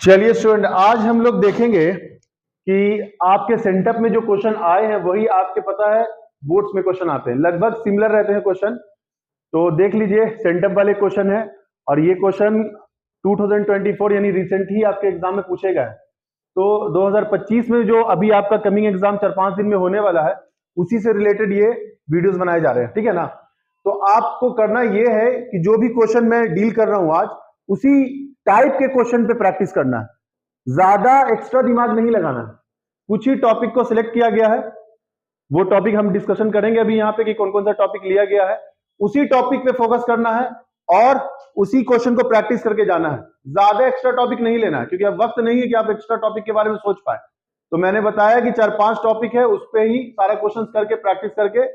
चलिए स्टूडेंट, आज हम लोग देखेंगे कि आपके सेंटअप में जो क्वेश्चन आए हैं वही आपके पता है बोर्ड्स में क्वेश्चन आते हैं, लगभग सिमिलर रहते हैं क्वेश्चन। तो देख लीजिए, सेंटअप वाले क्वेश्चन है और ये क्वेश्चन 2024 यानी रिसेंट ही आपके एग्जाम में पूछे गए। तो 2025 में जो अभी आपका कमिंग एग्जाम 4-5 दिन में होने वाला है, उसी से रिलेटेड ये वीडियोस बनाए जा रहे हैं, ठीक है ना। तो आपको करना ये है कि जो भी क्वेश्चन मैं डील कर रहा हूं आज, उसी टाइप के क्वेश्चन पे प्रैक्टिस करना है, ज्यादा एक्स्ट्रा दिमाग नहीं लगाना है। कुछ ही टॉपिक को सिलेक्ट किया गया है, वो टॉपिक हम डिस्कशन करेंगे अभी यहाँ पे कि कौन कौन सा टॉपिक लिया गया है, उसी टॉपिक पे फोकस करना है और उसी क्वेश्चन को प्रैक्टिस करके जाना है। ज्यादा एक्स्ट्रा टॉपिक नहीं लेना है, क्योंकि अब वक्त नहीं है कि आप एक्स्ट्रा टॉपिक के बारे में सोच पाए। तो मैंने बताया कि 4-5 टॉपिक है, उस पे ही सारा क्वेश्चन करके प्रैक्टिस करके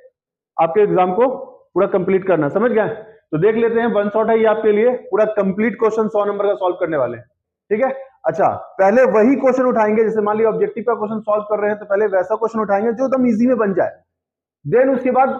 आपके एग्जाम को पूरा कंप्लीट करना, समझ गए। तो देख लेते हैं, वन शॉट है ये आपके लिए, पूरा कंप्लीट क्वेश्चन 100 नंबर का सॉल्व करने वाले हैं, ठीक है। अच्छा, पहले वही क्वेश्चन उठाएंगे, जैसे मान लिया ऑब्जेक्टिव का क्वेश्चन सॉल्व कर रहे हैं, तो पहले वैसा क्वेश्चन उठाएंगे जो एकदम इजी में बन जाए। देन उसके बाद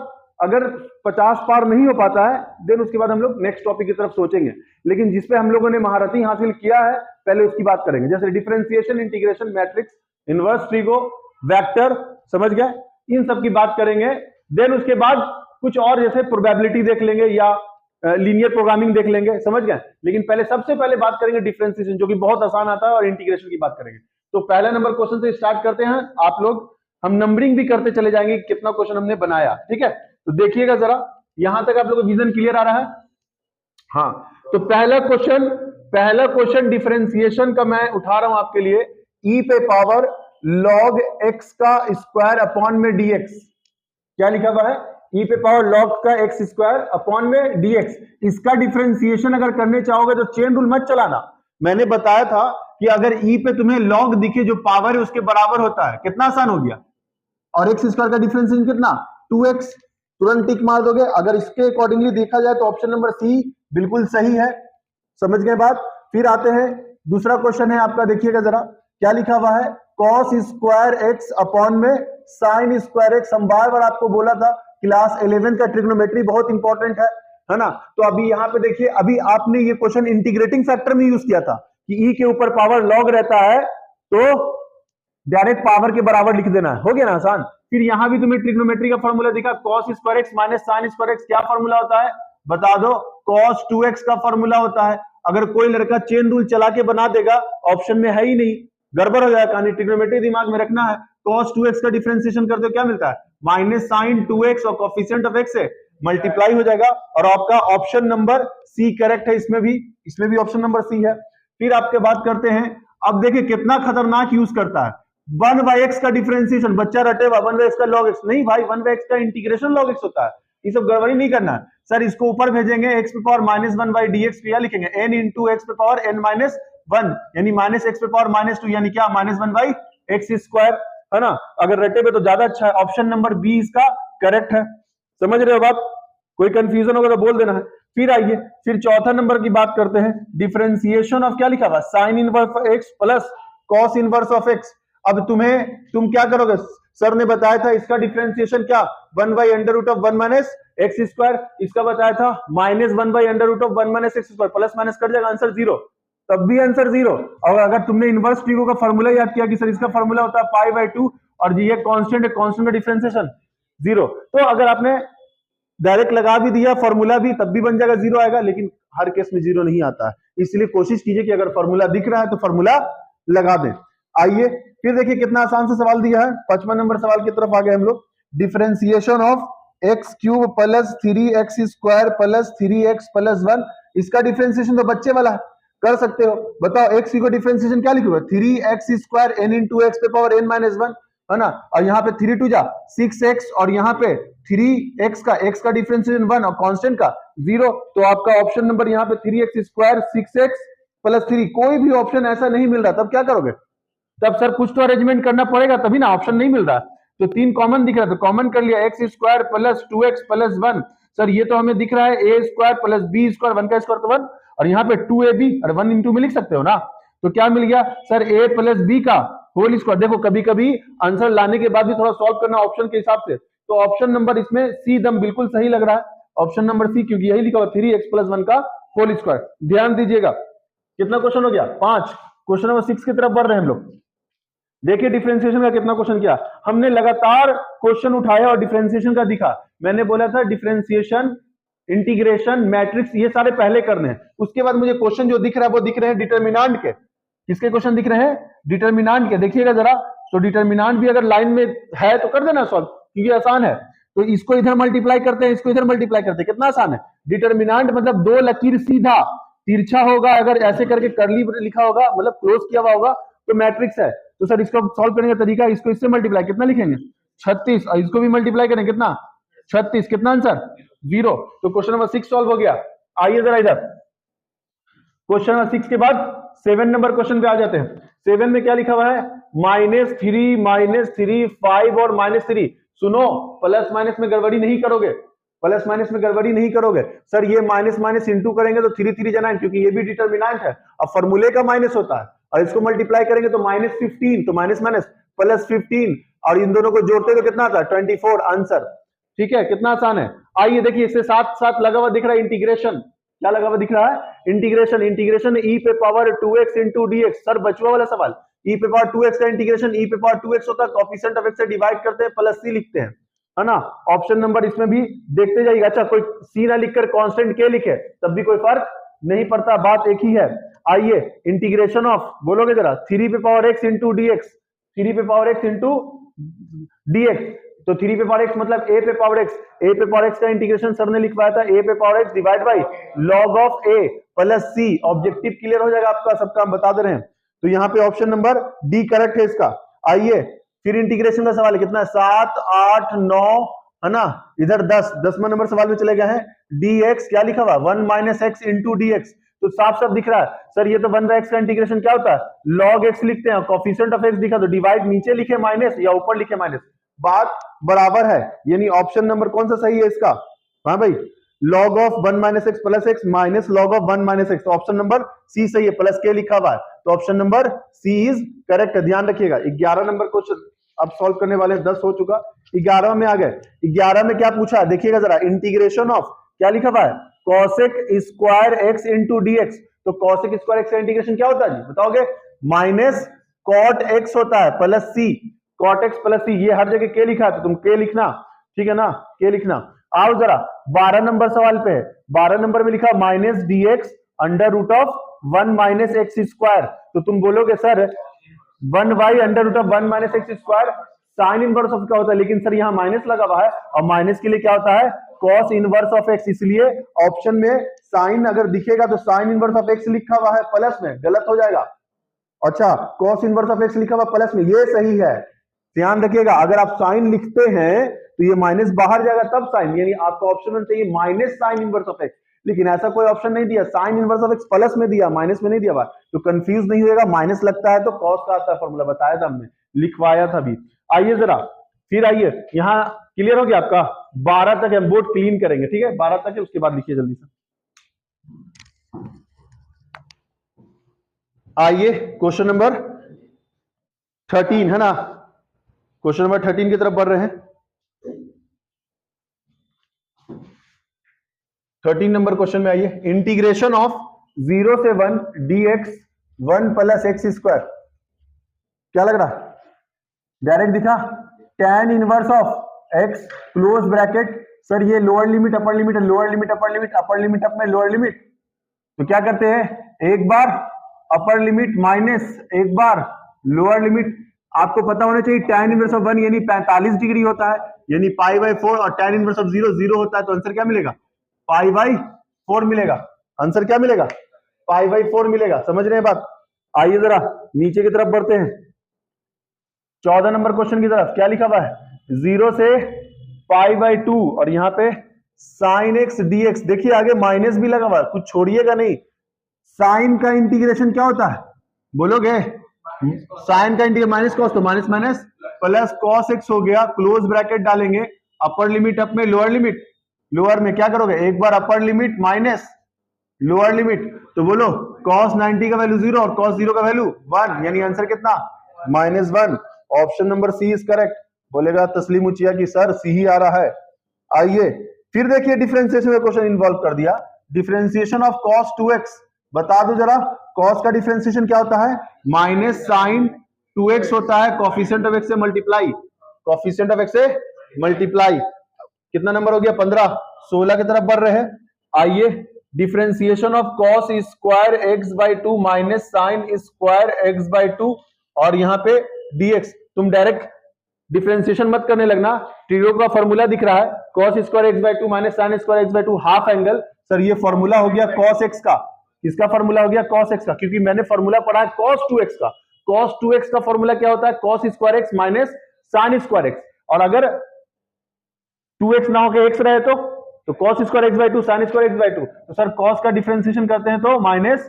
अगर 50 पार नहीं हो पाता है, देन उसके बाद हम लोग नेक्स्ट टॉपिक की तरफ सोचेंगे। लेकिन जिसपे हम लोगों ने महारथी हासिल किया है, पहले उसकी बात करेंगे, जैसे differentiation, integration, matrix, inverse, trigo, vector, समझ गए, इन सब की बात करेंगे। देन उसके बाद कुछ और जैसे प्रोबेबिलिटी देख लेंगे या लीनियर प्रोग्रामिंग देख लेंगे, समझ गए। लेकिन पहले सबसे पहले बात करेंगे डिफरेंशिएशन, जो कि बहुत आसान आता है, और इंटीग्रेशन की बात करेंगे। तो पहला नंबर क्वेश्चन से स्टार्ट करते हैं आप लोग, हम नंबरिंग भी करते चले जाएंगे कितना क्वेश्चन हमने बनाया, ठीक है। तो देखिएगा जरा, यहां तक आप लोगों को विजन क्लियर आ रहा है? हाँ, तो पहला क्वेश्चन डिफरेंशिएशन का मैं उठा रहा हूं आपके लिए, ई पे पावर log x का स्क्वायर अपॉन में dx। क्या लिखा हुआ है? ई पे पावर log का x स्क्वायर अपॉन में dx। इसका डिफरेंशिएशन अगर करने चाहोगे तो चेन रूल मत चलाना। मैंने बताया था कि अगर ई पे तुम्हें log दिखे, जो पावर है उसके बराबर होता है, कितना आसान हो गया। और एक्स स्क्वायर का डिफरेंशिएशन कितना? 2x। तुरंत टिक मार दोगे। अगर इसके अकॉर्डिंगली देखा जाए तो ऑप्शन नंबर सी बिल्कुल सही है, समझ गए बात। फिर आते हैं, दूसरा क्वेश्चन है आपका, देखिएगा जरा क्या लिखा हुआ है, cos स्क्वायर एक्स अपॉन में साइन स्क्वायर एक्स। हम बार बार आपको बोला था क्लास 11 का ट्रिग्नोमेट्री बहुत इंपॉर्टेंट है ना। तो अभी यहाँ पे देखिए, अभी आपने ये क्वेश्चन इंटीग्रेटिंग फैक्टर में यूज किया था कि ई के ऊपर पावर log रहता है तो डायरेक्ट पावर के बराबर लिख देना है, हो गया ना आसान। फिर यहां भी तुम्हें ट्रिग्नोमेट्री का फॉर्मूला दिखा, cos square x minus sign square x. क्या फॉर्मूला होता है बता दो? cos 2x का फॉर्मूला होता है। अगर कोई लड़का चेन रूल चला के बना देगा, ऑप्शन में है ही नहीं, गड़बड़ हो जाएगा कहानी। ट्रिग्नोमेट्री दिमाग में रखना है। cos 2x का डिफरेंशिएशन करते हो क्या मिलता है? माइनस साइन 2x और कोफिशिएंट ऑफ x से मल्टीप्लाई हो जाएगा, और आपका ऑप्शन नंबर सी करेक्ट है। इसमें भी ऑप्शन नंबर सी है। फिर आपके बात करते हैं, अब देखिए कितना खतरनाक यूज करता है, 1/x का डिफरेंशिएशन। बच्चा रटेगा 1/x का log x, नहीं भाई, 1/x का इंटीग्रेशन log x होता है। ये सब गड़बड़ी नहीं करना है सर। इसको ऊपर भेजेंगे, x पे पावर -1/dx, क्या लिखेंगे? n इंटू एक्स पे पावर n माइनस 1, यानी माइनस एक्स पे पावर -2, यानी क्या? -1/x स्क्वायर, है ना। अगर रटे तो ज्यादा अच्छा है। ऑप्शन नंबर बी इसका करेक्ट है, समझ रहे हो बात? कोई कंफ्यूजन होगा तो बोल देना है। फिर आइए, फिर चौथा नंबर की बात करते हैं, डिफरेंशिएशन ऑफ, क्या लिखा हुआ? Sign inverse of x plus cos inverse of x. अब तुम क्या करोगे? सर ने बताया था इसका डिफरेंशिएशन क्या? 1/√1 माइनस एक्स स्क्वायर। इसका बताया था -1/√1 minus x square. Plus minus कर जाएगा, आंसर 0, तब भी आंसर 0। और अगर तुमने इनवर्स ट्रिगो का फॉर्मूला याद किया कि सर इसका फॉर्मूला होता है π/2, और ये कांस्टेंट है, कांस्टेंट का डिफरेंशिएशन 0। तो अगर आपने डायरेक्ट लगा भी दिया फॉर्मूला भी, तब भी बन जाएगा, 0 आएगा। लेकिन हर केस में 0 नहीं आता है, इसलिए कोशिश कीजिए कि अगर फॉर्मूला दिख रहा है तो फॉर्मूला लगा दें। आइए फिर देखिए कितना आसान से सवाल दिया है। 55 नंबर सवाल की तरफ आ गए हम लोग। Differentiation of x³ plus 3x square plus 3x plus 1। इसका डिफरेंशिएशन तो बच्चे वाला है, कर सकते हो। बताओ x को डिफरेंशिएशन क्या लिखोगे? 3x square n into x पे पावर n माइनस 1, है ना। और यहाँ पे 3 2 जा 6x, और यहाँ पे 3x का x का डिफरेंशिएशन 1 और कांस्टेंट का 0। तो आपका ऑप्शन नंबर यहाँ पे 3x स्क्वायर 6x प्लस 3। कोई भी ऑप्शन ऐसा नहीं मिल रहा, तब क्या करोगे? तब सर कुछ तो अरेंजमेंट करना पड़ेगा, तभी ना। ऑप्शन नहीं मिल रहा तो 3 कॉमन दिख रहा है, तो कॉमन कर लिया, x square plus 2x plus 1। Sir ये तो हमें दिख रहा है a square plus b square, 1 का स्क्वायर तो 1, और यहाँ पे 2ab, और 1 इंटू में लिख सकते हो ना। तो क्या मिल गया सर? a प्लस b का होल स्क्वायर। देखो कभी कभी आंसर लाने के बाद भी थोड़ा सॉल्व करना ऑप्शन के हिसाब से। तो ऑप्शन नंबर इसमें सी दम बिल्कुल सही लग रहा है, ऑप्शन नंबर सी, क्योंकि यही लिखा हुआ 3x प्लस 1 का होल स्क्वायर। ध्यान दीजिएगा, कितना क्वेश्चन हो गया? 5। क्वेश्चन नंबर 6 की तरफ बढ़ रहे हैं हम लोग। देखिए डिफरेंशिएशन का कितना क्वेश्चन किया हमने, लगातार क्वेश्चन उठाया और डिफरेंशिएशन का दिखा। मैंने बोला था डिफरेंशिएशन, इंटीग्रेशन, मैट्रिक्स ये सारे पहले करने हैं, उसके बाद मुझे क्वेश्चन जो दिख रहा है वो दिख रहे हैं डिटर्मिनांट के। किसके क्वेश्चन दिख रहे हैं? डिटर्मिनांट के। देखिएगा जरा, तो डिटर्मिनांट भी अगर लाइन में है तो कर देना सॉल्व, क्योंकि आसान है। तो इसको इधर मल्टीप्लाई करते हैं, इसको इधर मल्टीप्लाई करते हैं, कितना आसान है। डिटर्मिनांट मतलब दो लकीर सीधा तिरछा होगा, अगर ऐसे करके करली लिखा होगा मतलब क्लोज किया हुआ होगा तो मैट्रिक्स है। तो सर इसको सॉल्व करने का तरीका, इसको इससे मल्टीप्लाई कितना लिखेंगे 36, और इसको भी मल्टीप्लाई करें कितना 36, कितना आंसर 0। तो क्वेश्चन नंबर 6 सॉल्व हो गया। आइए जरा इधर क्वेश्चन नंबर 6 के बाद 7 नंबर क्वेश्चन पे आ जाते हैं। 7 में क्या लिखा हुआ है? -3, 5 और -3। सुनो, प्लस माइनस में गड़बड़ी नहीं करोगे, प्लस माइनस में गड़बड़ी नहीं करोगे। सर ये माइनस माइनस इंटू करेंगे तो 3 3 9, क्योंकि ये भी डिटर्मिनेंट है, अब फॉर्मूले का माइनस होता है, और इसको मल्टीप्लाई करेंगे तो -15, तो माइनस माइनस +15, और इन दोनों को जोड़ते तो कितना आता है 24 आंसर। ठीक है, कितना आसान है। आइए देखिए, इससे साथ साथ लगा हुआ दिख रहा है इंटीग्रेशन। क्या लगा हुआ दिख रहा है? इंटीग्रेशन। इंटीग्रेशन e पे power 2x into dx। Sir बचवा वाला सवाल, e पे पावर 2x का इंटीग्रेशन e पे पावर 2x होता है, कोएफिशिएंट ऑफ x से डिवाइड करते हैं प्लस c लिखते हैं, है ना। ऑप्शन नंबर इसमें भी देखते जाइएगा। अच्छा, कोई c ना लिखकर कांस्टेंट k लिखे तब भी कोई फर्क नहीं पड़ता, बात एक ही है। आइए इंटीग्रेशन ऑफ, बोलोगे जरा, 3 पे पावर x इंटू dx, 3 पे पावर x इंटू dx। तो 3 पे पावर x मतलब a पे पावर x, a पे पावर x का इंटीग्रेशन सर ने लिखवाया था a पे power x divide by log of a plus c। Objective clear हो जाएगा आपका, सबका हम बता दे रहे हैं। तो यहाँ पे ऑप्शन नंबर डी करेक्ट है इसका। आइए फिर इंटीग्रेशन का सवाल है, कितना है 7 8 9, है ना। इधर 10वां नंबर सवाल में चले गए हैं। dx क्या लिखा हुआ 1 माइनस एक्स इंटू dx। तो साफ साफ दिख रहा है सर, ये तो 1/x का इंटीग्रेशन क्या होता है log x लिखते हैं, कोएफिशिएंट ऑफ x दिखा तो डिवाइड नीचे लिखे माइनस या ऊपर लिखे माइनस, बात बराबर है। यानी ऑप्शन नंबर कौन सा सही है इसका? हाँ भाई, log of 1 minus x plus x minus log of 1 minus x. तो ऑप्शन नंबर सी सही है, प्लस के लिखा हुआ है, तो option number C is correct. ध्यान रखिएगा। 11 नंबर क्वेश्चन अब सॉल्व करने वाले हैं, 10 हो चुका, 11 में आ गए। 11 में क्या पूछा देखिएगा जरा, इंटीग्रेशन ऑफ क्या लिखा हुआ है cosec square x into dx। तो cosec स्क्वायर x का इंटीग्रेशन क्या होता है जी बताओगे? माइनस cot x होता है plus c, cot x plus c। ये हर जगह k लिखा है तो तुम k लिखना, ठीक है ना, k लिखना। आओ जरा 12 नंबर सवाल पे है। 12 नंबर में लिखा minus dx under root of 1 minus x square. तो तुम बोलोगे sir 1y under root of 1 minus x square sine inverse of क्या होता है, लेकिन सर यहाँ माइनस लगा हुआ है, और माइनस के लिए क्या होता है cos इनवर्स ऑफ x। इसलिए ऑप्शन में साइन अगर दिखेगा तो साइन इनवर्स ऑफ x लिखा हुआ है प्लस में, गलत हो जाएगा। अच्छा, cos इनवर्स ऑफ x लिखा हुआ प्लस में, ये सही है। ध्यान रखिएगा, अगर आप साइन लिखते हैं तो ये माइनस बाहर जाएगा तब साइन, यानी आपका ऑप्शन में चाहिए minus sign inverse of x, लेकिन ऐसा कोई ऑप्शन नहीं दिया, sign inverse of x plus में दिया, माइनस में नहीं दिया हुआ, तो कंफ्यूज नहीं होएगा। माइनस लगता है तो कॉस का आता है फॉर्मूला, बताया था हमने, लिखवाया था भी। आइए जरा फिर आइए, यहाँ क्लियर हो गया आपका? 12 तक हम बोर्ड क्लीन करेंगे, ठीक है, 12 तक है, उसके बाद लिखिए जल्दी से। आइए क्वेश्चन नंबर 13 है ना, क्वेश्चन नंबर 13 की तरफ बढ़ रहे हैं। 13 नंबर क्वेश्चन में आइए, इंटीग्रेशन ऑफ 0 से 1 dx 1 प्लस एक्स स्क्वायर। क्या लग रहा है? डायरेक्ट दिखा, tan inverse of x close bracket. Sir ये लोअर लिमिट अपर लिमिट है, लोअर लिमिट अपर लिमिट, अपर लिमिट अप में लोअर लिमिट, तो क्या करते हैं एक बार अपर लिमिट माइनस एक बार लोअर लिमिट। आपको पता होना चाहिए tan इनवर्स ऑफ 1 यानी 45 डिग्री होता है, यानी π/4, और tan इनवर्स ऑफ 0 0 होता है, तो आंसर क्या मिलेगा π/4 मिलेगा। आंसर क्या मिलेगा? π/4 मिलेगा। समझ रहे हैं बात? आइए जरा नीचे की तरफ बढ़ते हैं, 14 नंबर क्वेश्चन की तरफ। क्या लिखा हुआ है? 0 से π/2 और यहाँ पे sin x dx। देखिए आगे माइनस भी लगा हुआ है, कुछ छोड़िएगा नहीं। साइन का इंटीग्रेशन क्या होता है बोलोगे? साइन का इंटीग्रेशन माइनस कॉस, तो minus minus plus cos x हो गया, क्लोज ब्रैकेट डालेंगे, अपर लिमिट अप में लोअर लिमिट, लोअर में क्या करोगे एक बार upper limit minus lower limit, तो बोलो cos 90 का वैल्यू 0 और cos 0 का वैल्यू 1, यानी आंसर कितना -1। Option number C is correct. बोलेगा तस्लीम उचिया की सर सी ही आ रहा है। आइए फिर देखिए डिफरेंशिएशन में क्वेश्चन इन्वॉल्व कर दिया, डिफरेंशिएशन ऑफ cos 2x। बता दो जरा कॉस का डिफरेंशिएशन क्या होता है, माइनस साइन 2x होता है, कोफिशिएंट ऑफ x से मल्टीप्लाई, कोफिशिएंट ऑफ x से मल्टीप्लाई। कितना नंबर हो गया, 15, 16 की तरफ बढ़ रहे हैं। आइए, differentiation of cos square x by two minus sign square x by two, और यहाँ पे dx। तुम डायरेक्ट डिफरेंशिएशन मत करने लगना, ट्रिरो का फॉर्मूला दिख रहा है, cos square x by two minus sign square x by two half angle. Sir ये फॉर्मूला हो गया कॉस एक्स का, किसका फॉर्मूला हो गया, कॉस एक्स का, क्योंकि मैंने फॉर्मूला पढ़ा है कॉस 2x का। कॉस 2x का फॉर्मूला क्या होता है, cos square x minus sign square x, और अगर 2x ना होकर x रहे तो cos square x by two sign square x by two. तो सर cos का डिफरेंशिएशन करते हैं तो माइनस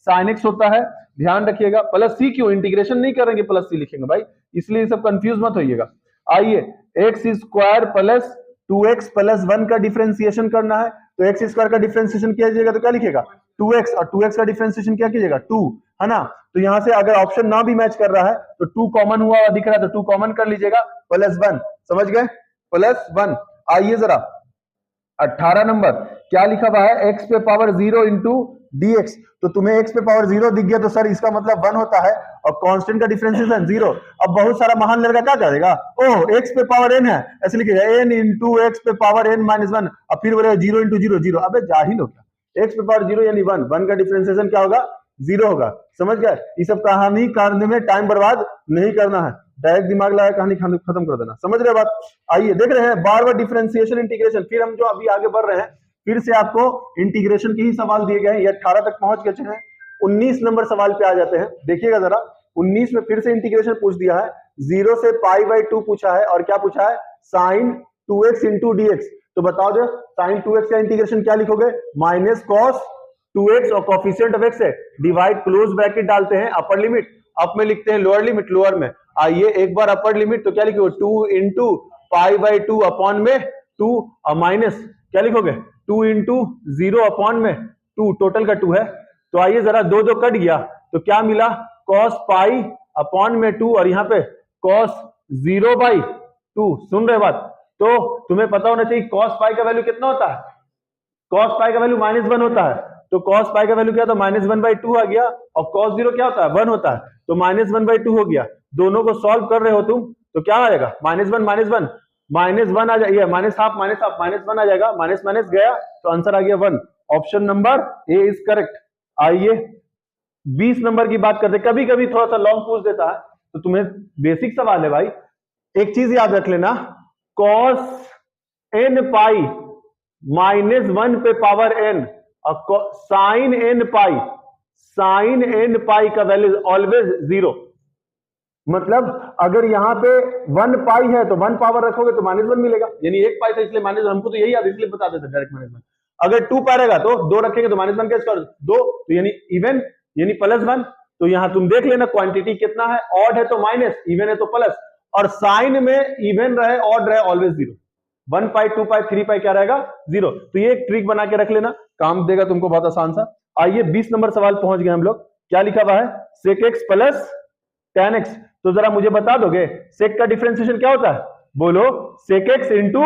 साइन एक्स होता है, ध्यान रखिएगा। प्लस सी क्यों, इंटीग्रेशन नहीं करेंगे प्लस सी लिखेंगे भाई, इसलिए सब कंफ्यूज मत होइएगा। आइए, x square plus 2x plus 1 का डिफरेंशिएशन करना है, तो एक्स स्क्वायर का डिफरेंशिएशन कीजिएगा तो क्या लिखेगा 2x, और 2x का डिफरेंशिएशन क्या कीजिएगा 2, है ना। तो यहां से अगर ऑप्शन ना भी मैच कर रहा है तो 2 कॉमन हुआ दिख रहा है तो 2 कॉमन कर लीजिएगा, प्लस 1, समझ गए, प्लस 1। आइए जरा 18 नंबर क्या लिखा हुआ है, x पे पावर 0 इंटू dx। तो तुम्हें x पे पावर 0 दिख गया तो सर इसका मतलब 1 होता है, और कांस्टेंट का डिफरेंशिएशन 0। अब बहुत सारा महान लड़का क्या करेगा, ओह x पे पावर n है, ऐसे लिखेगा n इंटू एक्स पे पावर n माइनस 1, और फिर बोलेगा 0 इंटू 0 0। अबे जाहिल हो क्या, x पे पावर 0 यानी 1, 1 का डिफरेंशिएशन क्या होगा 0 होगा, समझ गए। ये सब कहानी करने में टाइम बर्बाद नहीं करना है, डायरेक्ट दिमाग लगा कहानी खत्म कर देना, समझ रहे बात। आइए देख रहे हैं बार बार डिफरेंशिएशन इंटीग्रेशन, फिर हम जो अभी आगे बढ़ रहे हैं फिर से आपको इंटीग्रेशन के ही सवाल दिए गए हैं, ये 18 तक पहुंच गए हैं। 19 नंबर सवाल पे आ जाते हैं, देखिएगा जरा। 19 में फिर से इंटीग्रेशन पूछ दिया है, 0 से पाई बाई 2 पूछा है, और क्या पूछा है, साइन 2x इंटू dx। तो बताओ जो साइन 2x का इंटीग्रेशन क्या लिखोगे, माइनस कॉस 2x, और कोफिशिएंट ऑफ x है डिवाइड, क्लोज ब्रैकेट डालते हैं, अपर लिमिट अप में लिखते हैं, लोअर लिमिट लोअर में। आइए एक बार अपर लिमिट तो क्या लिखोगे 2 इंटू पाई बाई 2 अपॉन में 2, और माइनस क्या लिखोगे 2 इंटू 0 अपॉन में 2, टोटल का 2 है। तो आइए जरा 2 2 कट गया तो क्या मिला, कॉस पाई अपॉन में 2, और यहाँ पे कॉस 0 बाई 2। सुन रहे बात, तो तुम्हें पता होना चाहिए कॉस पाई का वैल्यू कितना होता है, कॉस पाई का वैल्यू -1 होता है। तो कॉस पाई का वैल्यू क्या था, -1/2 आ गया, और कॉस 0 क्या होता है 1 होता है, तो -1/2 हो गया। दोनों को सॉल्व कर रहे हो तुम तो क्या आएगा, -1 आ जाएगा, माइनस हाफ -1 आ जाएगा, माइनस माइनस गया तो आंसर आ गया 1। Option number A is correct. आइए 20 नंबर की बात करते, कभी कभी थोड़ा सा लॉन्ग पूछ देता है तो तुम्हें बेसिक सवाल है भाई, एक चीज याद रख लेना, cos n पाई -1 पे पावर n, और साइन n पाई का वैल्यू ऑलवेज 0। मतलब अगर यहाँ पे 1 पाई है तो 1 पावर रखोगे तो -1 मिलेगा, यानी 1 पाई था इसलिए -1, हमको तो यही याद इसलिए बता देते डायरेक्ट -1। अगर 2 पाई रहेगा तो 2 रखेंगे तो -1 का स्क्वायर 2, तो यानी इवन यानी +1। तो यहाँ तुम देख लेना क्वांटिटी कितना है, ऑड है तो माइनस, इवन है तो प्लस, और साइन में इवन रहे ऑड रहे ऑलवेज 0। 1 पाई 2 पाई 3 पाई क्या रहेगा 0। तो ये एक ट्रिक बना के रख लेना, काम देगा तुमको बहुत आसान सा। आइए 20 नंबर सवाल पहुंच गए हम लोग, क्या लिखा हुआ है, sec x plus tan x। तो जरा मुझे बता दोगे sec का डिफरेंशिएशन क्या होता है, बोलो sec x into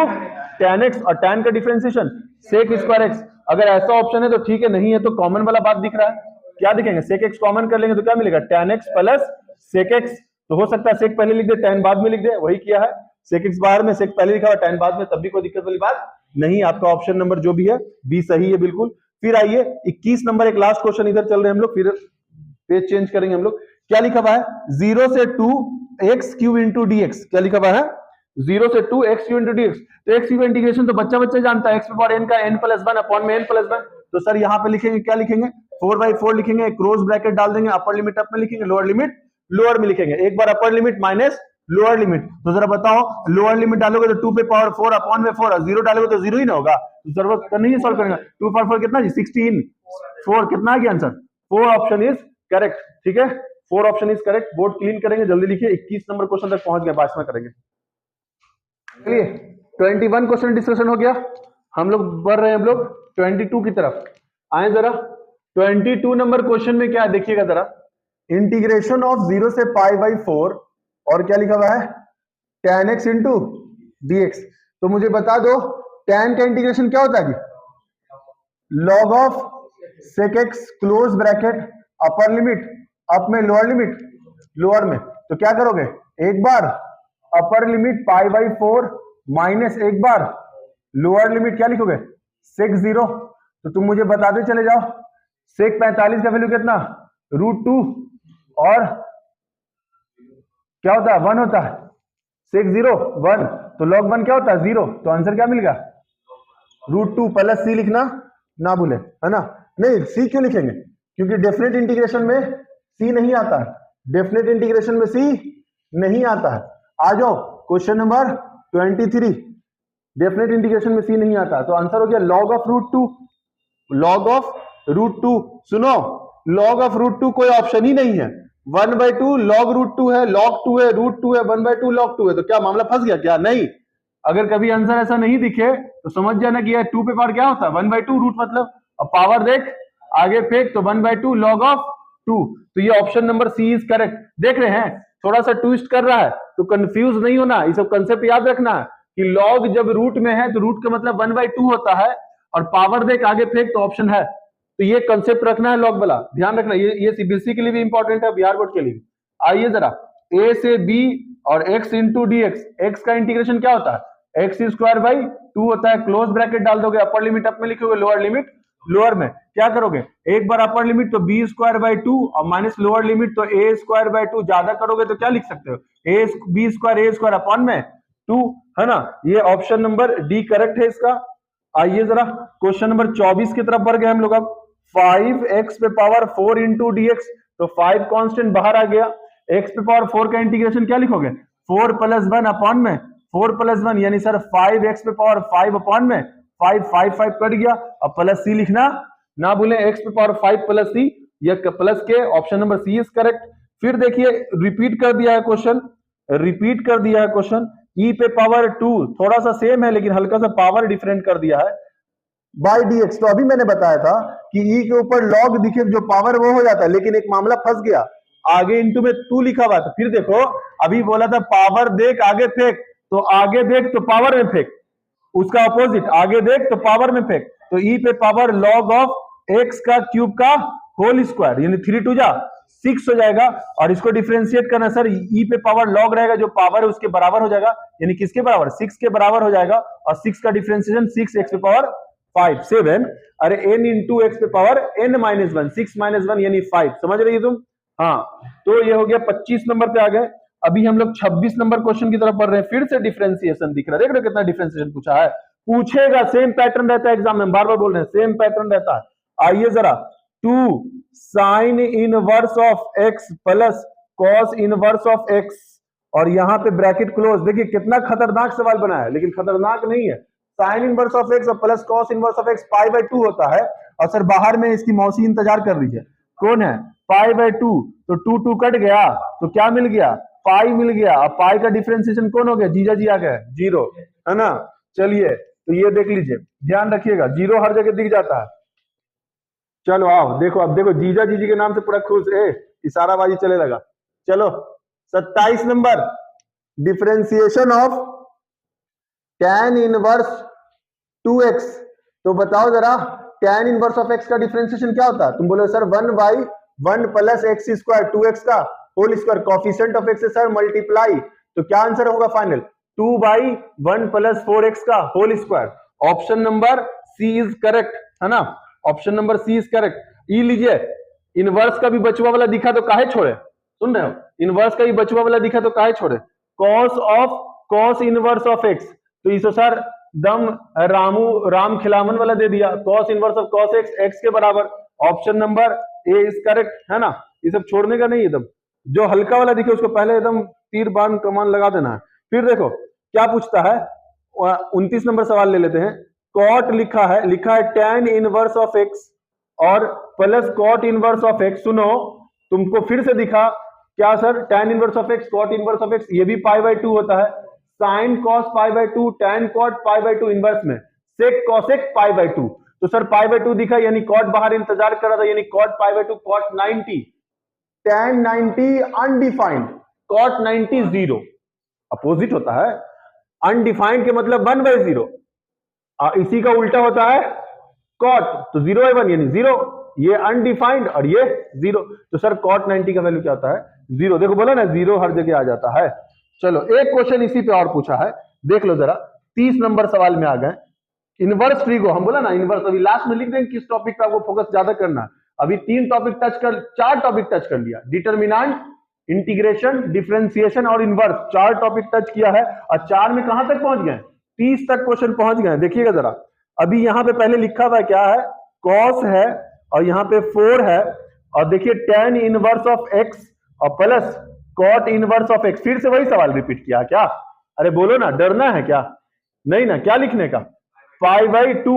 tan x, और tan का डिफरेंशिएशन sec स्क्वायर x। अगर ऐसा ऑप्शन है तो ठीक है, नहीं है तो कॉमन वाला बात दिख रहा है, क्या दिखेंगे sec x कॉमन कर लेंगे तो क्या मिलेगा tan x plus sec x। तो हो सकता है sec पहले लिख दे tan बाद में लिख दे, वही किया है, sec x बाहर में sec पहले लिखा हुआ tan बाद में, तब भी कोई दिक्कत वाली बात नहीं। आपका ऑप्शन नंबर जो भी है बी सही है बिल्कुल। फिर आइए 21 नंबर, एक लास्ट क्वेश्चन, इधर चल रहे हैं हम लोग, फिर पेज चेंज करेंगे हम लोग। क्या लिखा हुआ है, 0 से 2 x क्यूब इंटू dx। क्या लिखा हुआ है, 0 से 2 x क्यूब इंटू dx। तो x क्यूब इंटीग्रेशन तो बच्चा जानता है, x पावर n का n+1 अपॉन में n+1। तो सर यहाँ पे लिखेंगे, क्या लिखेंगे 4/4 लिखेंगे, क्लोज ब्रैकेट डाल देंगे, अपर लिमिट अप में लिखेंगे, लोअर लिमिट लोअर में लिखेंगे। एक बार upper limit minus lower limit, तो जरा बताओ लोअर लिमिट डालोगे तो 2 पे पावर 4 अपॉन में 4, 0 डालोगे तो 0 ही ना होगा, तो जरूरत नहीं सॉल्व करेंगे। 2 पावर 4 कितना जी 16, 4 कितना आ गया आंसर, 4 ऑप्शन इज करेक्ट। ठीक है, 4 option is correct. Board clean करेंगे, जल्दी लिखिए, 21 नंबर क्वेश्चन तक पहुंच गए, 22वां करेंगे। चलिए 21 क्वेश्चन डिस्कशन हो गया, हम लोग बढ़ रहे हैं, हम लोग 22 की तरफ आए जरा। 22 नंबर क्वेश्चन में क्या देखिएगा जरा, इंटीग्रेशन ऑफ 0 से π/4, और क्या लिखा हुआ है tan x इंटू dx। तो मुझे बता दो tan का इंटीग्रेशन क्या होता है जी, log of sec x close bracket upper limit up में, लोअर लिमिट लोअर में, तो क्या करोगे, एक बार upper limit pi by 4 minus एक बार लोअर लिमिट क्या लिखोगे, सेक 0। तो तुम मुझे बताते चले जाओ, सेक 45 का वैल्यू कितना, √2, और क्या होता है, 1 होता है, सेक 0 1, तो log 1 क्या होता है, 0। तो आंसर क्या मिल गया, √2 प्लस सी लिखना ना भूले, है ना। नहीं, सी क्यों लिखेंगे, क्योंकि डेफिनेट इंटीग्रेशन में सी नहीं आता है, डेफिनेट इंटीग्रेशन में सी नहीं आता है। आ जाओ क्वेश्चन नंबर 23, डेफिनेट इंटीग्रेशन में सी नहीं आता, तो आंसर हो गया log ऑफ √2, log ऑफ √2। सुनो, log ऑफ √2 कोई ऑप्शन ही नहीं है, 1/2 log √2 है, log 2 है, √2 है, 1/2 log 2 है, तो क्या मामला फंस गया क्या, नहीं। अगर कभी आंसर ऐसा नहीं दिखे तो समझ जाना कि 2 पे पावर क्या होता है, 1/2 रूट, मतलब अब पावर देख आगे फेंक तो 1/2 log ऑफ 2, तो ये option number C is correct. देख रहे हैं थोड़ा सा ट्विस्ट कर रहा है, तो कंफ्यूज नहीं होना, ये सब कंसेप्ट याद रखना है कि log जब रूट में है तो रूट का मतलब 1/2 होता है, और पावर देख आगे फेंक तो ऑप्शन है, तो ये कंसेप्ट रखना है log वाला, ध्यान रखना, ये सीबीएसई के लिए भी इंपॉर्टेंट है, बिहार बोर्ड के लिए। आइए जरा, a से b और x इंटू डी एक्स का इंटीग्रेशन क्या होता है, एक्स स्क्वायर बाई 2 होता है, क्लोज ब्रैकेट डाल दोगे, अपर लिमिट अप में लिखोगे, लोअर लिमिट लोअर में, क्या करोगे, एक बार अपर लिमिट तो बी स्क्वायर बाई 2 और माइनस लोअर लिमिट तो ए स्क्वायर बाई 2, ज्यादा करोगे तो क्या लिख सकते हो, बी स्क्वायर ए स्क्वायर अपॉन में 2, है ना। ये ऑप्शन नंबर डी करेक्ट है इसका। आइए जरा क्वेश्चन नंबर 24 की तरफ बढ़ गए हम लोग। अब 5x पे पावर 4 इंटू डी एक्स, तो 5 कांस्टेंट बाहर आ गया, x पे पावर 4 का इंटीग्रेशन क्या लिखोगे, 4 + 1 अपॉन में 4 + 1, यानी सर 5x पे पावर 5 अपॉन में 5 5 5 कट गया, अब प्लस सी लिखना ना भूलें, x पे पावर 5 प्लस सी, ये प्लस के, option number C is correct. फिर देखिए रिपीट कर दिया है क्वेश्चन, रिपीट कर दिया है क्वेश्चन, e पे पावर 2, थोड़ा सा सेम है लेकिन हल्का सा पावर डिफरेंट कर दिया है, बाई dx। तो अभी मैंने बताया था कि e के ऊपर log दिखे जो पावर वो हो जाता है, लेकिन एक मामला फंस गया, आगे इंटू में 2 लिखा हुआ था। फिर देखो अभी बोला था पावर देख आगे फेंक, तो आगे देख तो पावर में फेंक, उसका अपोजिट आगे देख तो पावर में फेंक, तो e पे पावर log ऑफ x का क्यूब का होल स्क्वायर, यानी 3 2 जा 6 हो जाएगा, और इसको डिफरेंशिएट करना सर, e पे पावर log रहेगा, जो पावर है उसके बराबर हो जाएगा, यानी किसके बराबर, 6 के बराबर हो जाएगा, और 6 का डिफरेंशिएशन 6x पे पावर 5 7, अरे n इंटू एक्स पे पावर n माइनस 1, 6 माइनस 1 यानी 5, समझ रही तुम। हाँ, तो ये हो गया 25 नंबर पे आ गए। अभी हम लोग 26 नंबर क्वेश्चन की तरफ बढ़ रहे हैं, फिर से डिफरेंशिएशन दिख रहा है, देख रहे हो कितना डिफरेंशिएशन पूछा है, पूछेगा, सेम पैटर्न रहता है एग्जाम में, बार बार बोल रहे हैं सेम पैटर्न रहता है। आइए जरा, 2 sign inverse of x plus cos inverse of x, और यहाँ पे ब्रैकेट क्लोज, देखिए कितना खतरनाक सवाल बना है, लेकिन खतरनाक नहीं है, साइन इनवर्स ऑफ x और plus cos inverse of x pi by 2 होता है, और सर बाहर में इसकी मौसी इंतजार कर रही है, कौन है, पाई बाई 2, तो 2 2 कट गया, तो क्या मिल गया, पाई मिल गया, अब पाई का डिफरेंशिएशन कौन हो गया, जीजा जी आ गए, 0, है ना। चलिए तो ये देख लीजिए, ध्यान रखिएगा, 0 हर जगह दिख जाता है। चलो आओ देखो, अब देखो जीजा जीजी के नाम से पूरा खुश है, इशाराबाजी चले लगा। चलो 27 number, differentiation of tan inverse 2x, तो बताओ जरा tan इनवर्स ऑफ x का डिफरेंशिएशन क्या होता है, तुम बोले sir 1/1 plus x square 2x का whole square, coefficient of x से सर मल्टीप्लाई, तो क्या आंसर होगा फाइनल, 2/1 प्लस 4x का whole square, option number C is correct, है ना, option number C is correct. ई लीजिए, इनवर्स का भी बचवा वाला दिखा तो काहे छोड़े, सुन रहे हो, इनवर्स का भी बचवा वाला दिखा तो काहे छोड़े, कॉस इनवर्स ऑफ एक्स, तो इसको सर दम राम खिलावन वाला दे दिया, cos inverse of cos x, x के बराबर, option number A is correct, है ना। ये सब छोड़ने का नहीं, एकदम जो हल्का वाला दिखे उसको पहले एकदम तीर बाण कमान लगा देना है। फिर देखो क्या पूछता है, 29 नंबर सवाल ले लेते हैं, कॉट लिखा है tan इनवर्स ऑफ एक्स और plus cot inverse of x, सुनो तुमको फिर से दिखा क्या sir, tan inverse of x cot inverse of x, ये भी पाई बाई 2 होता है, sine cos pi by 2, tan cot pi by 2 inverse में, सेक कॉसेक पाई बाई 2, तो सर पाई बाई 2 दिखा, यानी कॉट बाहर इंतजार कर रहा था, यानी cot pi by 2 cot 90, tan 90 undefined, cot 90 0, opposite होता है, अनडिफाइंड के मतलब 1/0, इसी का उल्टा होता है कॉट, तो 0/1 यानी 0, ये अनडिफाइंड और ये 0। तो सर cot 90 का वैल्यू क्या होता है? 0। देखो बोला ना 0 हर जगह आ जाता है। चलो एक क्वेश्चन इसी पे और पूछा है, देख लो जरा। 30 नंबर सवाल में आ गए। इनवर्स ट्रिगो, हम बोला ना इनवर्स, अभी लास्ट में लिख देंगे किस टॉपिक पे आपको फोकस ज्यादा करना है। अभी 4 टॉपिक टच कर लिया। डिटर्मिनेंट, इंटीग्रेशन, डिफरेंशिएशन और इनवर्स, 4 टॉपिक टच किया है। और 4 में कहां तक पहुंच गए? 30 तक क्वेश्चन पहुंच गए। देखिएगा जरा, अभी यहां पे पहले लिखा हुआ क्या है? कॉस है और यहाँ पे 4 है, और देखिए tan इनवर्स ऑफ x और plus cot inverse of x। फिर से वही सवाल रिपीट किया क्या? अरे बोलो ना, डरना है क्या? नहीं ना, क्या लिखने का? π/2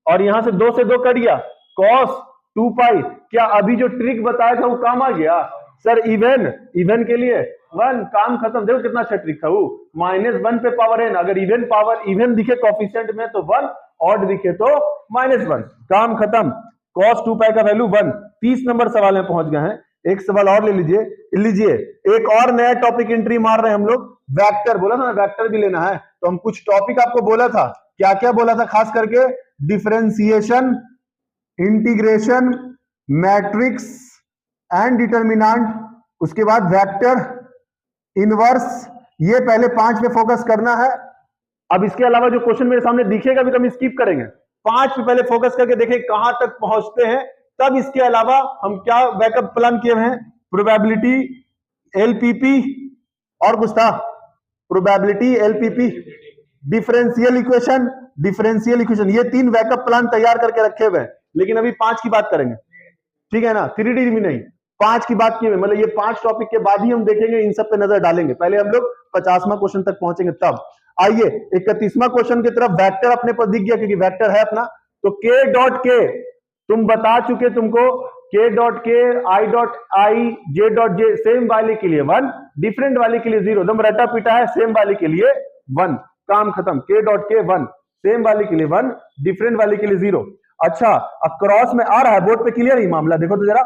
और यहां से 2 से 2 कट गया, cos 2π। क्या अभी जो ट्रिक बताया था वो काम आ गया? सर इवन के लिए 1, काम खत्म। देखो कितना अच्छा ट्रिक था वो, -1 पे पावर n। अगर इवन दिखे कोफिशिएंट में तो 1, ऑड दिखे तो -1, काम खत्म। cos 2π का वैल्यू 1। 30 नंबर सवाल में पहुंच गए हैं। एक सवाल और ले लीजिए। एक और नया टॉपिक एंट्री मार रहे हैं हम लोग, वेक्टर। बोला था ना वेक्टर भी लेना है, तो हम कुछ टॉपिक आपको बोला था, क्या क्या बोला था? खास करके differentiation, integration, matrix and determinant, उसके बाद वेक्टर, इनवर्स, ये पहले 5 पे फोकस करना है। अब इसके अलावा जो क्वेश्चन मेरे सामने दिखेगा भी तो हम स्किप करेंगे। 5 पे पहले फोकस करके देखें कहां तक पहुंचते हैं, तब इसके अलावा हम क्या बैकअप प्लान किए हैं? प्रोबेबिलिटी, एलपीपी और कुछ था? प्रोबेबिलिटी, एलपीपी, डिफरेंशियल इक्वेशन, ये 3 बैकअप प्लान तैयार करके रखे हुए हैं। लेकिन अभी 5 की बात करेंगे, ठीक है ना? 3D भी नहीं, 5 की बात की, मतलब ये 5 टॉपिक के बाद ही हम देखेंगे, इन सब पे नजर डालेंगे। पहले हम लोग 50वां क्वेश्चन तक पहुंचेंगे तब। आइए 31वां क्वेश्चन की तरफ। वेक्टर अपने पर दिख गया क्योंकि वेक्टर है अपना। तो k.k तुम बता चुके तुमको, k.k, i.i, j.j, सेम वाले के लिए 1, डिफरेंट वाले के लिए 0। एकदम रटा पीटा है, सेम वाले के लिए 1, काम खत्म। k.k 1, सेम वाले के लिए 1, डिफरेंट वाले के लिए 0। अच्छा, अब क्रॉस में आ रहा है, बोर्ड पे क्लियर ही मामला, देखो तो जरा।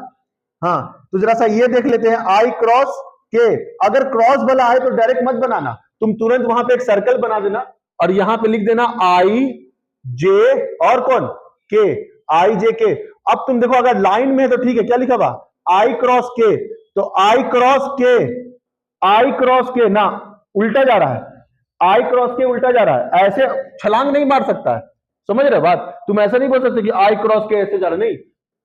हाँ, तो जरा सा ये देख लेते हैं, i क्रॉस k। अगर क्रॉस वाला आए तो डायरेक्ट मत बनाना, तुम तुरंत वहां पे एक सर्कल बना देना और यहां पे लिख देना i j और कौन k, i j k। अब तुम देखो अगर लाइन में है तो ठीक है, क्या लिखा हुआ? i cross k। तो i क्रॉस k ना, उल्टा जा रहा है, i क्रॉस k उल्टा जा रहा है। ऐसे छलांग नहीं मार सकता है, समझ रहे बात? तुम ऐसा नहीं बोल सकते कि i क्रॉस k ऐसे जा रहा है, नहीं।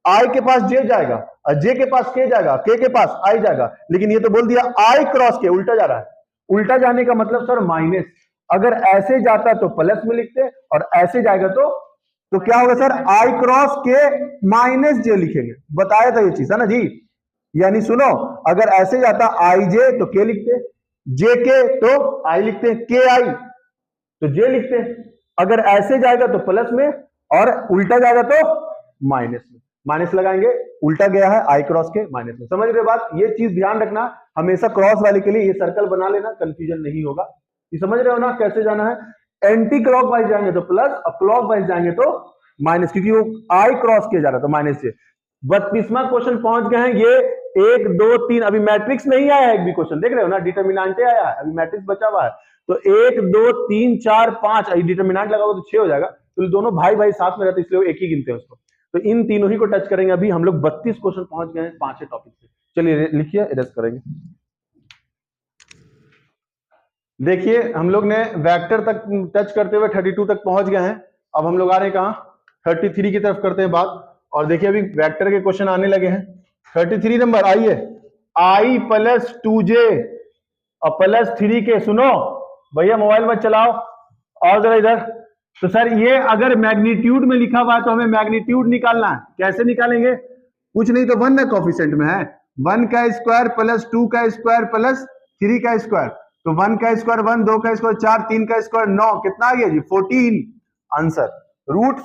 i के पास j जाएगा, j के पास k जाएगा, k के पास i जाएगा। लेकिन ये तो बोल दिया i क्रॉस k, उल्टा जा रहा है। उल्टा जाने का मतलब सर माइनस। अगर ऐसे जाता तो प्लस में लिखते, और ऐसे जाएगा तो क्या होगा sir? i cross k minus j लिखेंगे। बताया था ये चीज, है ना जी? यानी सुनो, अगर ऐसे जाता i j तो k लिखते, j k तो i लिखते, k i तो j लिखते। अगर ऐसे जाएगा तो प्लस में, और उल्टा जाएगा तो माइनस में। माइनस लगाएंगे, उल्टा गया है i क्रॉस के माइनस में। समझ रहे बात? ये चीज ध्यान रखना, हमेशा क्रॉस वाले के लिए ये सर्कल बना लेना, कंफ्यूजन नहीं होगा। ये समझ रहे हो ना कैसे जाना है? एंटी क्लॉक वाइज जाएंगे तो प्लस, और क्लॉक वाइज जाएंगे तो माइनस, क्योंकि वो i क्रॉस के जा रहा था माइनस से। 32वां क्वेश्चन पहुंच गए हैं। ये 1 2 3, अभी मैट्रिक्स नहीं आया है एक भी क्वेश्चन, देख रहे हो ना? डिटर्मिनेंट आया है, अभी मैट्रिक्स बचा हुआ है। तो 1 2 3 4 5, डिटर्मिनेंट लगा तो 6 हो जाएगा। तो दोनों भाई साथ में रहते, इसलिए एक ही गिनते हैं उसको। तो इन तीनों ही को टच करेंगे। अभी हम लोग 32 क्वेश्चन पहुंच गए हैं 5 टॉपिक से। चलिए लिखिए, एरेस्ट करेंगे। देखिए हम लोग ने वेक्टर तक टच करते हुए 32 तक पहुंच गए हैं। अब हम लोग आ रहे हैं कहां? 33 की तरफ करते हैं बात। और देखिए अभी वेक्टर के क्वेश्चन आने लगे हैं। 33 नंबर, आइए। i प्लस 2j और प्लस 3k। सुनो भैया, मोबाइल मत चलाओ, और जरा इधर। तो सर ये अगर मैग्नीट्यूड में लिखा हुआ है तो हमें मैग्नीट्यूड निकालना है। कैसे निकालेंगे? कुछ नहीं तो 1 ना कोफिशिएंट में है, 1 का स्क्वायर प्लस 2 का स्क्वायर प्लस 3 का स्क्वायर। तो 1 का स्क्वायर 1, 2 का स्क्वायर 4, 3 का स्क्वायर 9, कितना आ गया जी? 14। Answer root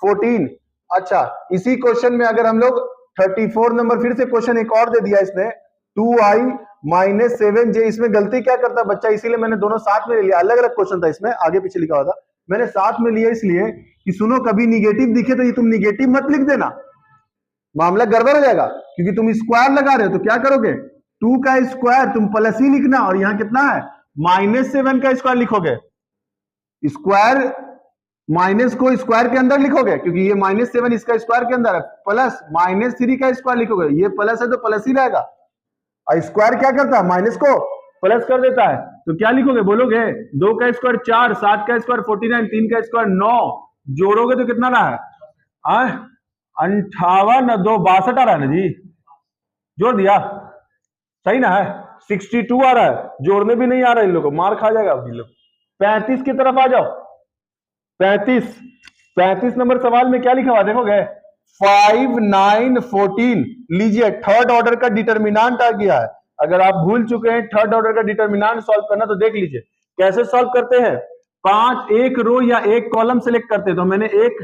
14। अच्छा, इसी क्वेश्चन में अगर हम लोग 34 नंबर, फिर से क्वेश्चन एक और दे दिया इसने, 2i माइनस 7j। इसमें गलती क्या करता है बच्चा, इसीलिए मैंने दोनों साथ में ले लिया। अलग अलग क्वेश्चन था इसमें, आगे पीछे लिखा हुआ था, मैंने साथ में लिया इसलिए कि सुनो, कभी निगेटिव दिखे तो ये तुम निगेटिव मत लिख देना, मामला गड़बड़ हो जाएगा। क्योंकि तुम स्क्वायर लगा रहे हो तो क्या करोगे? 2 का स्क्वायर तुम प्लस ही लिखना, और यहां कितना है? -7 का स्क्वायर लिखोगे। स्क्वायर माइनस को स्क्वायर के अंदर लिखोगे, क्योंकि ये -7 इसका स्क्वायर के अंदर है, प्लस -3 का स्क्वायर लिखोगे, ये प्लस है तो प्लस ही रहेगा, और स्क्वायर क्या करता है, माइनस को प्लस कर देता है, तो क्या लिखोगे, बोलोगे 2 का स्क्वायर 4, 7 का स्क्वायर 49, 3 का स्क्वायर 9, जोड़ोगे तो कितना रहा है 58, 2 62 आ रहा है ना जी, जोड़ दिया, सही ना है, 62 आ रहा है, जोड़ने भी नहीं आ रहा है इन लोगों को, मार खा जाएगा अभी लोग। 35 की तरफ आ जाओ, 35 नंबर सवाल में क्या लिखा हुआ देखोगे, 5, 9, 14, लीजिए थर्ड ऑर्डर का डिटर्मिनेंट आ गया है। अगर आप भूल चुके हैं थर्ड ऑर्डर का डिटर्मिनेंट सॉल्व करना तो देख लीजिए कैसे सॉल्व करते हैं। एक रो या एक कॉलम सेलेक्ट करते हैं, तो मैंने एक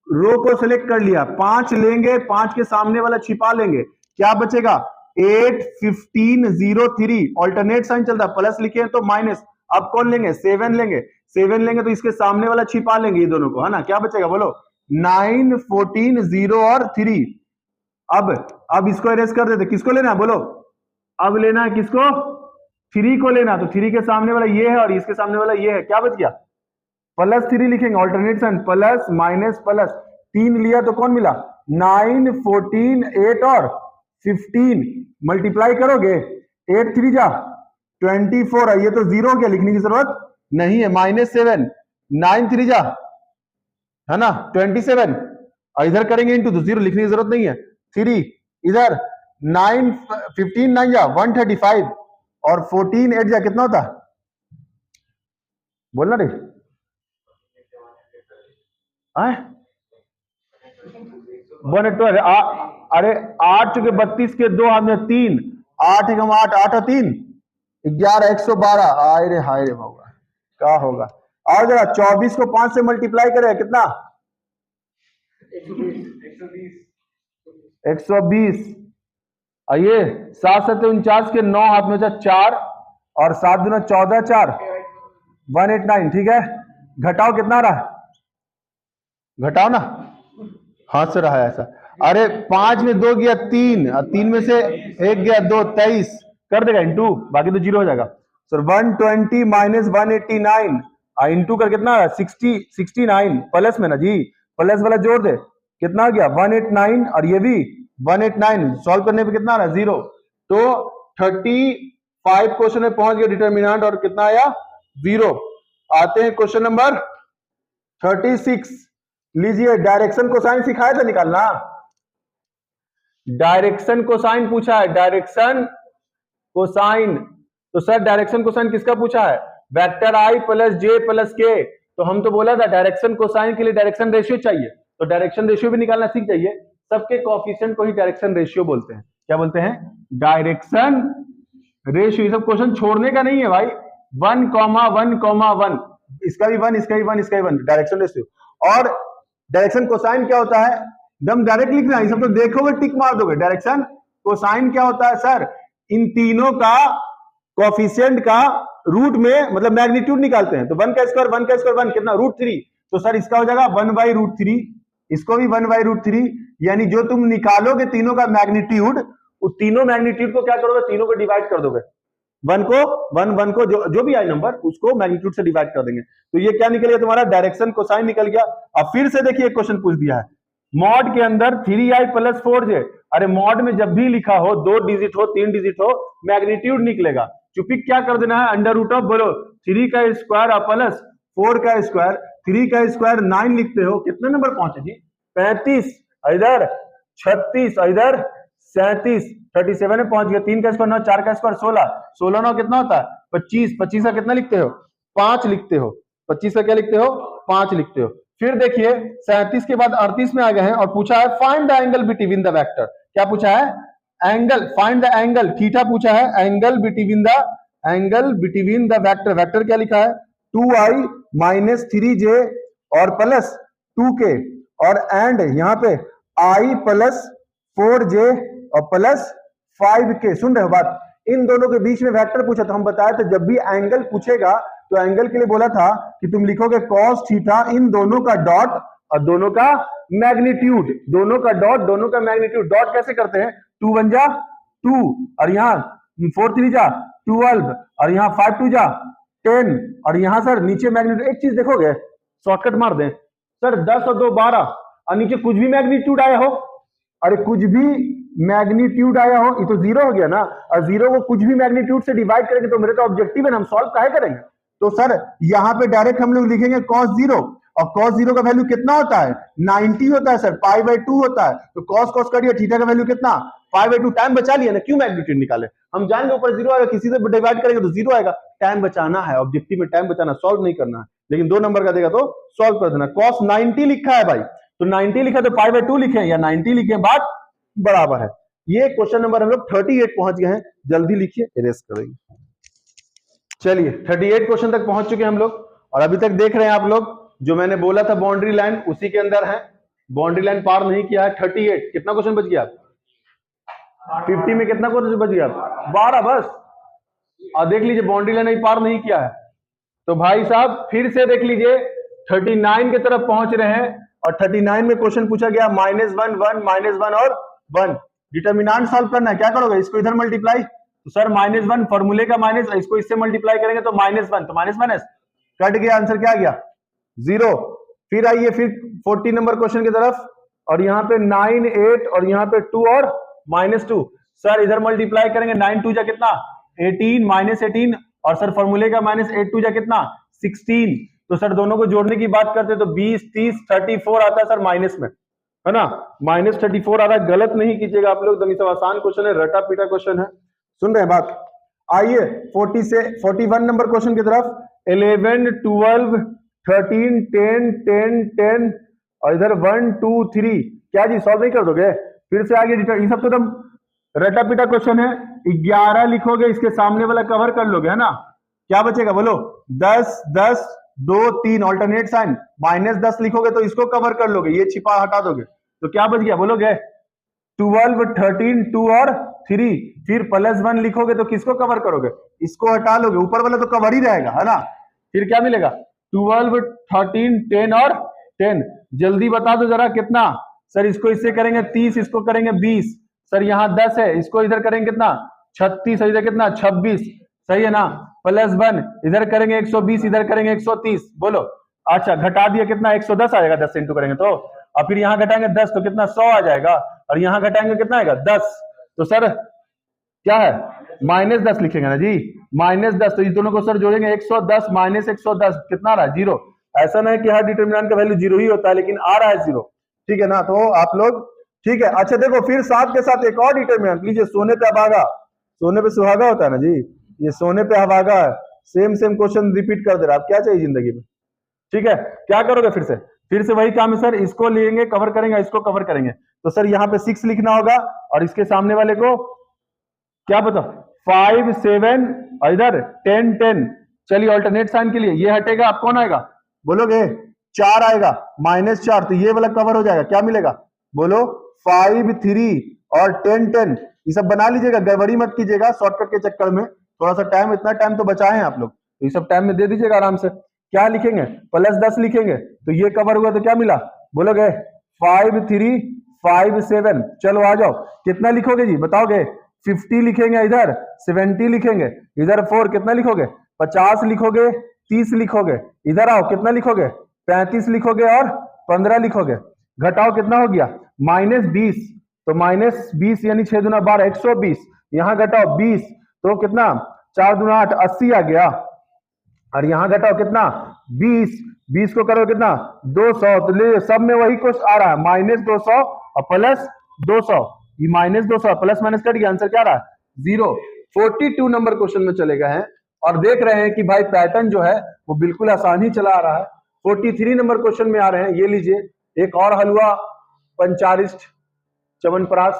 रो को सिलेक्ट कर लिया, 5 लेंगे, 5 के सामने वाला छिपा लेंगे, क्या बचेगा 8, 15, 0, 3, ऑल्टरनेट साइन चलता है, प्लस लिखे हैं तो माइनस, अब कौन लेंगे 7 लेंगे, 7 लेंगे तो इसके सामने वाला छिपा लेंगे ये दोनों को, है ना, क्या बचेगा बोलो 9, 14, 0 और 3। अब इसको इरेज कर देते, किसको लेना है बोलो, अब लेना है किसको 3 को लेना, तो 3 के सामने वाला ये है और इसके सामने वाला ये है, क्या बच गया +3 लिखेंगे, alternate sign plus minus plus, 3 लिया तो कौन मिला 9, 14, 8 और 15, मल्टीप्लाई करोगे 8 3 जा 24, ये तो 0 हो गया, लिखने की जरूरत नहीं है, -7, 9 3 जा है ना 27, और इधर करेंगे इंटू तो 0 लिखने की जरूरत नहीं है, 3 इधर 9 15 9 जा 135 और 14 8 जा कितना होता बोलना रे 112, अरे 8 के 32 के 2 हाथ में 3, 8 एकम 8, 8 और 3 11, 112, आय रे हाय रे होगा, क्या होगा, और जरा 24 को 5 से मल्टीप्लाई करें कितना 120, आइए 7 7 49 के 9 हाथ में 4 और 7 दूना 14, 4 189, ठीक है, घटाओ कितना रहा, घटाओ ना, हाथ से रहा है ऐसा, अरे 5 में 2 गया 3 और 3 में से 1 गया 2, 23 कर देगा इंटू, बाकी तो 0 हो जाएगा, सर 120 माइनस 189 इंटू कर कितना 69 प्लस में ना जी, प्लस वाला जोड़ दे, कितना आ गया 189 और ये भी 189, सॉल्व करने पे कितना आ रहा है 0, तो 35 क्वेश्चन में पहुंच गया डिटर्मिनेंट और कितना आया 0। आते हैं क्वेश्चन नंबर 36, लीजिए डायरेक्शन कोसाइन सिखाया था निकालना, डायरेक्शन कोसाइन पूछा है, डायरेक्शन कोसाइन, तो सर डायरेक्शन कोसाइन किसका पूछा है, वेक्टर आई प्लस जे प्लस के, तो हम तो बोला था डायरेक्शन कोसाइन के लिए डायरेक्शन रेशियो चाहिए, तो डायरेक्शन रेशियो भी निकालना सीख जाइए, सबके कोएफिशिएंट को ही डायरेक्शन रेशियो बोलते हैं, क्या बोलते हैं डायरेक्शन रेशियो, ये सब क्वेश्चन छोड़ने का नहीं है भाई, 1,1,1, इसका भी 1, इसका भी 1, इसका भी 1, डायरेक्शन रेशियो। और डायरेक्शन कोसाइन क्या होता है, एकदम डायरेक्ट लिखना, ये सब तो देखोगे टिक मार दोगे, डायरेक्शन कोसाइन क्या होता है सर, इन तीनों का कोएफिशिएंट का रूट में मतलब मैग्नीट्यूड निकालते हैं, तो 1 का स्क्वायर 1 का स्क्वायर 1 कितना √3, तो सर इसका हो जाएगा 1/√3, इसको भी 1/√3, यानी जो तुम निकालोगे तीनों का मैग्नीट्यूड, उस तीनों मैग्नीट्यूड को क्या करोगे, तीनों को डिवाइड कर दोगे, 1 को जो भी आए नंबर उसको मैग्नीट्यूड से डिवाइड कर देंगे, तो ये क्या निकल गया तुम्हारा डायरेक्शन कोसाइन निकल गया। अब फिर से देखिए क्वेश्चन पूछ दिया है, मॉड के अंदर 3i + 4j, अरे मॉड में जब भी लिखा हो 2 डिजिट हो 3 डिजिट हो मैग्नीट्यूड निकलेगा, चुपी क्या कर देना है √, बोलो 3 का स्क्वायर प्लस 4 का स्क्वायर, 3 का स्क्वायर 9 लिखते हो, कितने नंबर पहुंचे जी 35, इधर 36, इधर 37, 37 में पहुंच गया, 3 का स्क्वायर 9, 4 का स्क्वायर 16, 16 9 कितना होता है 25, 25 का कितना लिखते हो 5 लिखते हो, 25 का क्या लिखते हो 5 लिखते हो। फिर देखिए 37 के बाद 38 में आ गए हैं और पूछा है find the angle between the vector, क्या पूछा है angle, find the angle theta पूछा है, angle between the vector, vector क्या लिखा है 2i - 3j और प्लस 2k और एंड यहाँ पे i + 4j और प्लस 5k, सुन रहे हो बात, इन दोनों के बीच में वेक्टर पूछा, तो हम बताया था जब भी एंगल पूछेगा तो एंगल के लिए बोला था कि तुम लिखोगे cos थीटा, इन दोनों का डॉट और दोनों का मैग्नीट्यूड, दोनों का डॉट दोनों का मैग्नीट्यूड, डॉट कैसे करते हैं 2 1 जा 2 और यहाँ 4 3 जा 12 और यहाँ 5 2 जा 10 और यहाँ सर नीचे मैग्नीट्यूड, एक चीज देखोगे शॉर्टकट मार दें सर, 10 और 2 12 और नीचे कुछ भी मैग्नीट्यूड आया हो, अरे कुछ भी मैग्नीट्यूड आया हो, ये तो जीरो हो गया ना, और जीरो को कुछ भी मैग्नीट्यूड से डिवाइड करेंगे तो मेरे तो ऑब्जेक्टिव है ना, हम सॉल्व काहे करेंगे। तो सर यहाँ पे डायरेक्ट हम लोग लिखेंगे cos 0, और cos 0 का वैल्यू कितना होता है 90 होता है सर, π/2 होता है। तो cos करिए, थीटा का वैल्यू कितना π/2, टाइम बचा लिया ना, क्यों मैग्नीट्यूड निकाले, हम जाएंगे ऊपर जीरो आएगा, किसी से डिवाइड करेंगे तो जीरो आएगा, टाइम बचाना है, ऑब्जेक्टिव में टाइम बचाना, सॉल्व नहीं करना है। लेकिन 2 नंबर का देगा तो सॉल्व कर देना। cos 90 लिखा है भाई, तो 90 लिखा तो π/2 लिखे या 90 लिखे, बात बराबर है। ये क्वेश्चन नंबर हम लोग 38 पहुंच गए हैं, जल्दी लिखिए, इरेज करेंगे। चलिए 38 क्वेश्चन तक पहुंच चुके हैं हम लोग, और अभी तक देख रहे हैं आप लोग जो मैंने बोला था बाउंड्री लाइन उसी के अंदर है, बाउंड्री लाइन पार नहीं किया है। 38 कितना क्वेश्चन बच गया, 50 में कितना क्वेश्चन बच गया, 12 बस। और देख लीजिए बाउंड्री लाइन अभी पार नहीं किया है, तो भाई साहब फिर से देख लीजिए 39 की तरफ पहुंच रहे हैं, और 39 में क्वेश्चन पूछा गया -1 1 और 1, डिटर्मिनेंट सॉल्व करना है। क्या करोगे, इसको इधर मल्टीप्लाई, तो सर -1 फॉर्मूले का माइनस, इसको इससे मल्टीप्लाई करेंगे तो -1, तो माइनस माइनस कट गया, आंसर क्या आ गया 0। फिर आइए फिर 40 नंबर क्वेश्चन की तरफ, और यहाँ पे 9 8 और यहाँ पे 2 और -2, सर इधर मल्टीप्लाई करेंगे, 9 2 जा कितना 18 -18, और सर फॉर्मूले का -8 2 जा कितना 16, तो सर दोनों को जोड़ने की बात करते तो 20 30 34 आता है सर माइनस में, है ना, -34 आ रहा है। गलत नहीं कीजिएगा आप लोग, सब आसान क्वेश्चन है, रटा पीटा क्वेश्चन है, सुन रहे हैं बात। आइए 40 से 41 नंबर क्वेश्चन की तरफ, 11 12 13 10 10 10 और इधर 1 2 3, क्या जी सॉल्व नहीं कर दोगे, फिर से आगे ये सब तो एकदम रटा पीटा क्वेश्चन है। 11 लिखोगे, इसके सामने वाला कवर कर लोगे, है ना, क्या बचेगा बोलो, 10 10 2 3 ऑल्टरनेट साइन, -10 लिखोगे तो इसको कवर कर लोगे, ये छिपा हटा दोगे, तो क्या बच गया बोलोगे 12 13 2 और 3, फिर +1 लिखोगे तो किसको कवर करोगे, इसको हटा लोगे, ऊपर वाला तो कवर ही रहेगा, है ना, फिर क्या मिलेगा 12 13 10 और 10, जल्दी बता दो जरा कितना, सर इसको इससे करेंगे 30, इसको करेंगे 20, सर यहाँ 10 है, इसको इधर करेंगे कितना 36, इधर कितना 26, सही है ना, +1 इधर करेंगे 120, इधर करेंगे 130, बोलो, अच्छा घटा दिया कितना 110 आएगा, 10 से इंटू करेंगे तो, और फिर यहाँ घटाएंगे 10 तो कितना 100 आ जाएगा, और यहाँ घटाएंगे कितना आएगा 10, तो सर क्या है -10 लिखेंगे ना जी, -10, तो इस दोनों को सर जोड़ेंगे 110 -110 कितना आ रहा है 0। ऐसा नहीं कि हर डिटर्मिनेंट का वैल्यू 0 ही होता है, लेकिन आ रहा है 0, ठीक है ना, तो आप लोग ठीक है। अच्छा देखो फिर साथ के साथ एक और डिटर्मिनेंट लीजिए, सोने पे अभागा, सोने पे सुहागा होता है ना जी, ये सोने पे अभागा है, सेम क्वेश्चन रिपीट कर दे रहा, आप क्या चाहिए जिंदगी में, ठीक है। क्या करोगे फिर से वही काम है सर, इसको लेंगे कवर करेंगे, इसको कवर करेंगे, तो सर यहाँ पे 6 लिखना होगा, और इसके सामने वाले को क्या पता 5 7 और इधर 10 10, चलिए ऑल्टरनेट साइन के लिए ये हटेगा, आप कौन आएगा बोलोगे 4 आएगा, -4, तो ये वाला कवर हो जाएगा, क्या मिलेगा बोलो 5 3 और 10 10, ये सब बना लीजिएगा, गड़बड़ी मत कीजिएगा शॉर्टकट के चक्कर में, थोड़ा सा टाइम, इतना टाइम तो बचाए हैं आप लोग, तो ये सब टाइम में दे दीजिएगा आराम से। क्या लिखेंगे +10 लिखेंगे, तो ये कवर हुआ तो क्या मिला बोलोगे 5 3 5 7, चलो आ जाओ, कितना लिखोगे जी बताओगे, 50 लिखेंगे, इधर 70 लिखेंगे, इधर 4 कितना लिखोगे 50 लिखोगे, 30 लिखोगे, इधर आओ कितना लिखोगे 35 लिखोगे और 15 लिखोगे, घटाओ कितना हो गया -20, तो -20 यानी 6 दूना 12 120, यहाँ घटाओ 20 तो कितना 4 दूना 8 80 आ गया, और यहाँ घटाओ कितना 20 को करो कितना 200, तो ले सब में वही कुछ आ रहा है -200 और +200, ये -200 प्लस माइनस कट गया, आंसर क्या रहा है 0। 42 नंबर क्वेश्चन में चले गए हैं, और देख रहे हैं कि भाई पैटर्न जो है वो बिल्कुल आसान ही चला आ रहा है। 43 नंबर क्वेश्चन में आ रहे हैं, ये लीजिए, एक और हलवा पंचारिष्ट च्यवनप्राश,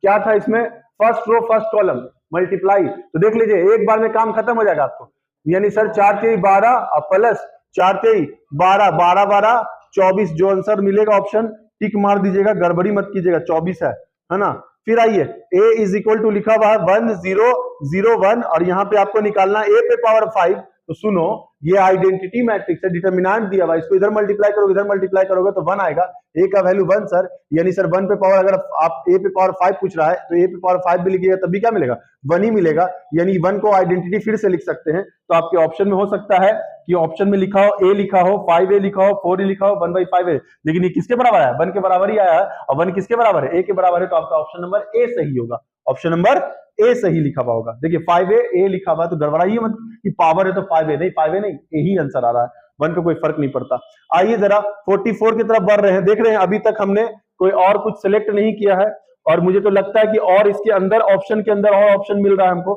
क्या था इसमें first row first column multiply, तो देख लीजिए एक बार में काम खत्म हो जाएगा आपको, यानी सर 4 3 12 और प्लस 4 3 12 12 12 24, जो आंसर मिलेगा ऑप्शन टिक मार दीजिएगा, गड़बड़ी मत कीजिएगा, 24 है ना। फिर आइए a = लिखा हुआ है 1 0 0 1, और यहाँ पे आपको निकालना a पे पावर 5, तो सुनो, ये आइडेंटिटी मैट्रिक्स है, डिटरमिनेंट दिया हुआ, इसको इधर मल्टीप्लाई करोगे, इधर मल्टीप्लाई करोगे तो 1 आएगा। ए का वैल्यू 1 सर, यानी सर 1 पे पावर, अगर आप ए पे पावर 5 पूछ रहा है तो ए पे पावर 5 भी लिखिएगा तब भी क्या मिलेगा, 1 ही मिलेगा। यानी 1 को आइडेंटिटी फिर से लिख सकते हैं। तो आपके ऑप्शन में हो सकता है कि ऑप्शन में लिखा हो ए लिखा हो, 5a लिखा हो, 4 लिखा हो, 1/5a, लेकिन ये किसके बराबर है, 1 के बराबर ही आया है, और 1 किसके बराबर है, a के बराबर है। तो आपका ऑप्शन नंबर ए सही होगा, ऑप्शन नंबर ए सही लिखा हुआ होगा। देखिए 5a ए लिखा हुआ, तो गड़बड़ाइए मत कि पावर है तो 5a नहीं, 5a नहीं, ए ही आंसर आ रहा है, 1 पे कोई फर्क नहीं पड़ता। आइए जरा 44 की तरफ बढ़ रहे हैं। देख रहे हैं अभी तक हमने कोई और कुछ सिलेक्ट नहीं किया है, और मुझे तो लगता है कि और इसके अंदर ऑप्शन के अंदर और ऑप्शन मिल रहा है हमको।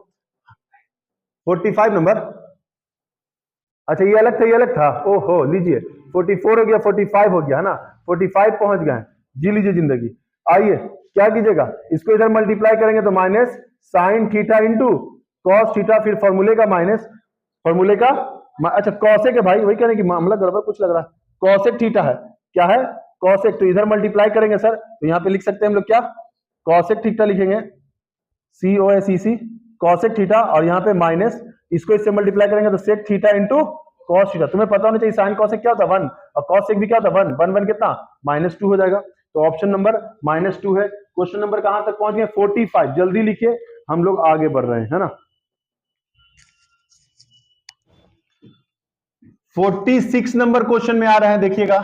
45 नंबर, अच्छा ये अलग था, ये अलग था, ओहो लीजिए 44 हो गया, 45 हो गया है ना, 45 पहुंच गए, जी लीजिए जिंदगी। आइए क्या कीजिएगा, इसको इधर मल्टीप्लाई करेंगे तो minus sine theta into cos theta, फिर फॉर्मूले का माइनस फॉर्मूले का, अच्छा कॉसेक है भाई, वही कहने की मामला गड़बड़ कुछ लग रहा है, कॉसेक थीटा है, क्या है कॉसेक, तो इधर मल्टीप्लाई करेंगे सर, तो यहाँ पे लिख सकते हैं हम लोग क्या, कॉसेक थीटा लिखेंगे, COSEC कॉसेक थीटा, और यहाँ पे माइनस, इसको इससे मल्टीप्लाई करेंगे तो sec theta into cos theta. तुम्हें पता होना चाहिए साइन कॉसेक क्या होता है 1, और कॉसेक भी क्या होता है 1, 1 1 कितना -2 हो जाएगा। तो ऑप्शन नंबर -2 है। क्वेश्चन नंबर कहां तक पहुंच गए, 45, जल्दी लिखिए, हम लोग आगे बढ़ रहे हैं, है ना। 46 नंबर क्वेश्चन में आ रहे हैं, देखिएगा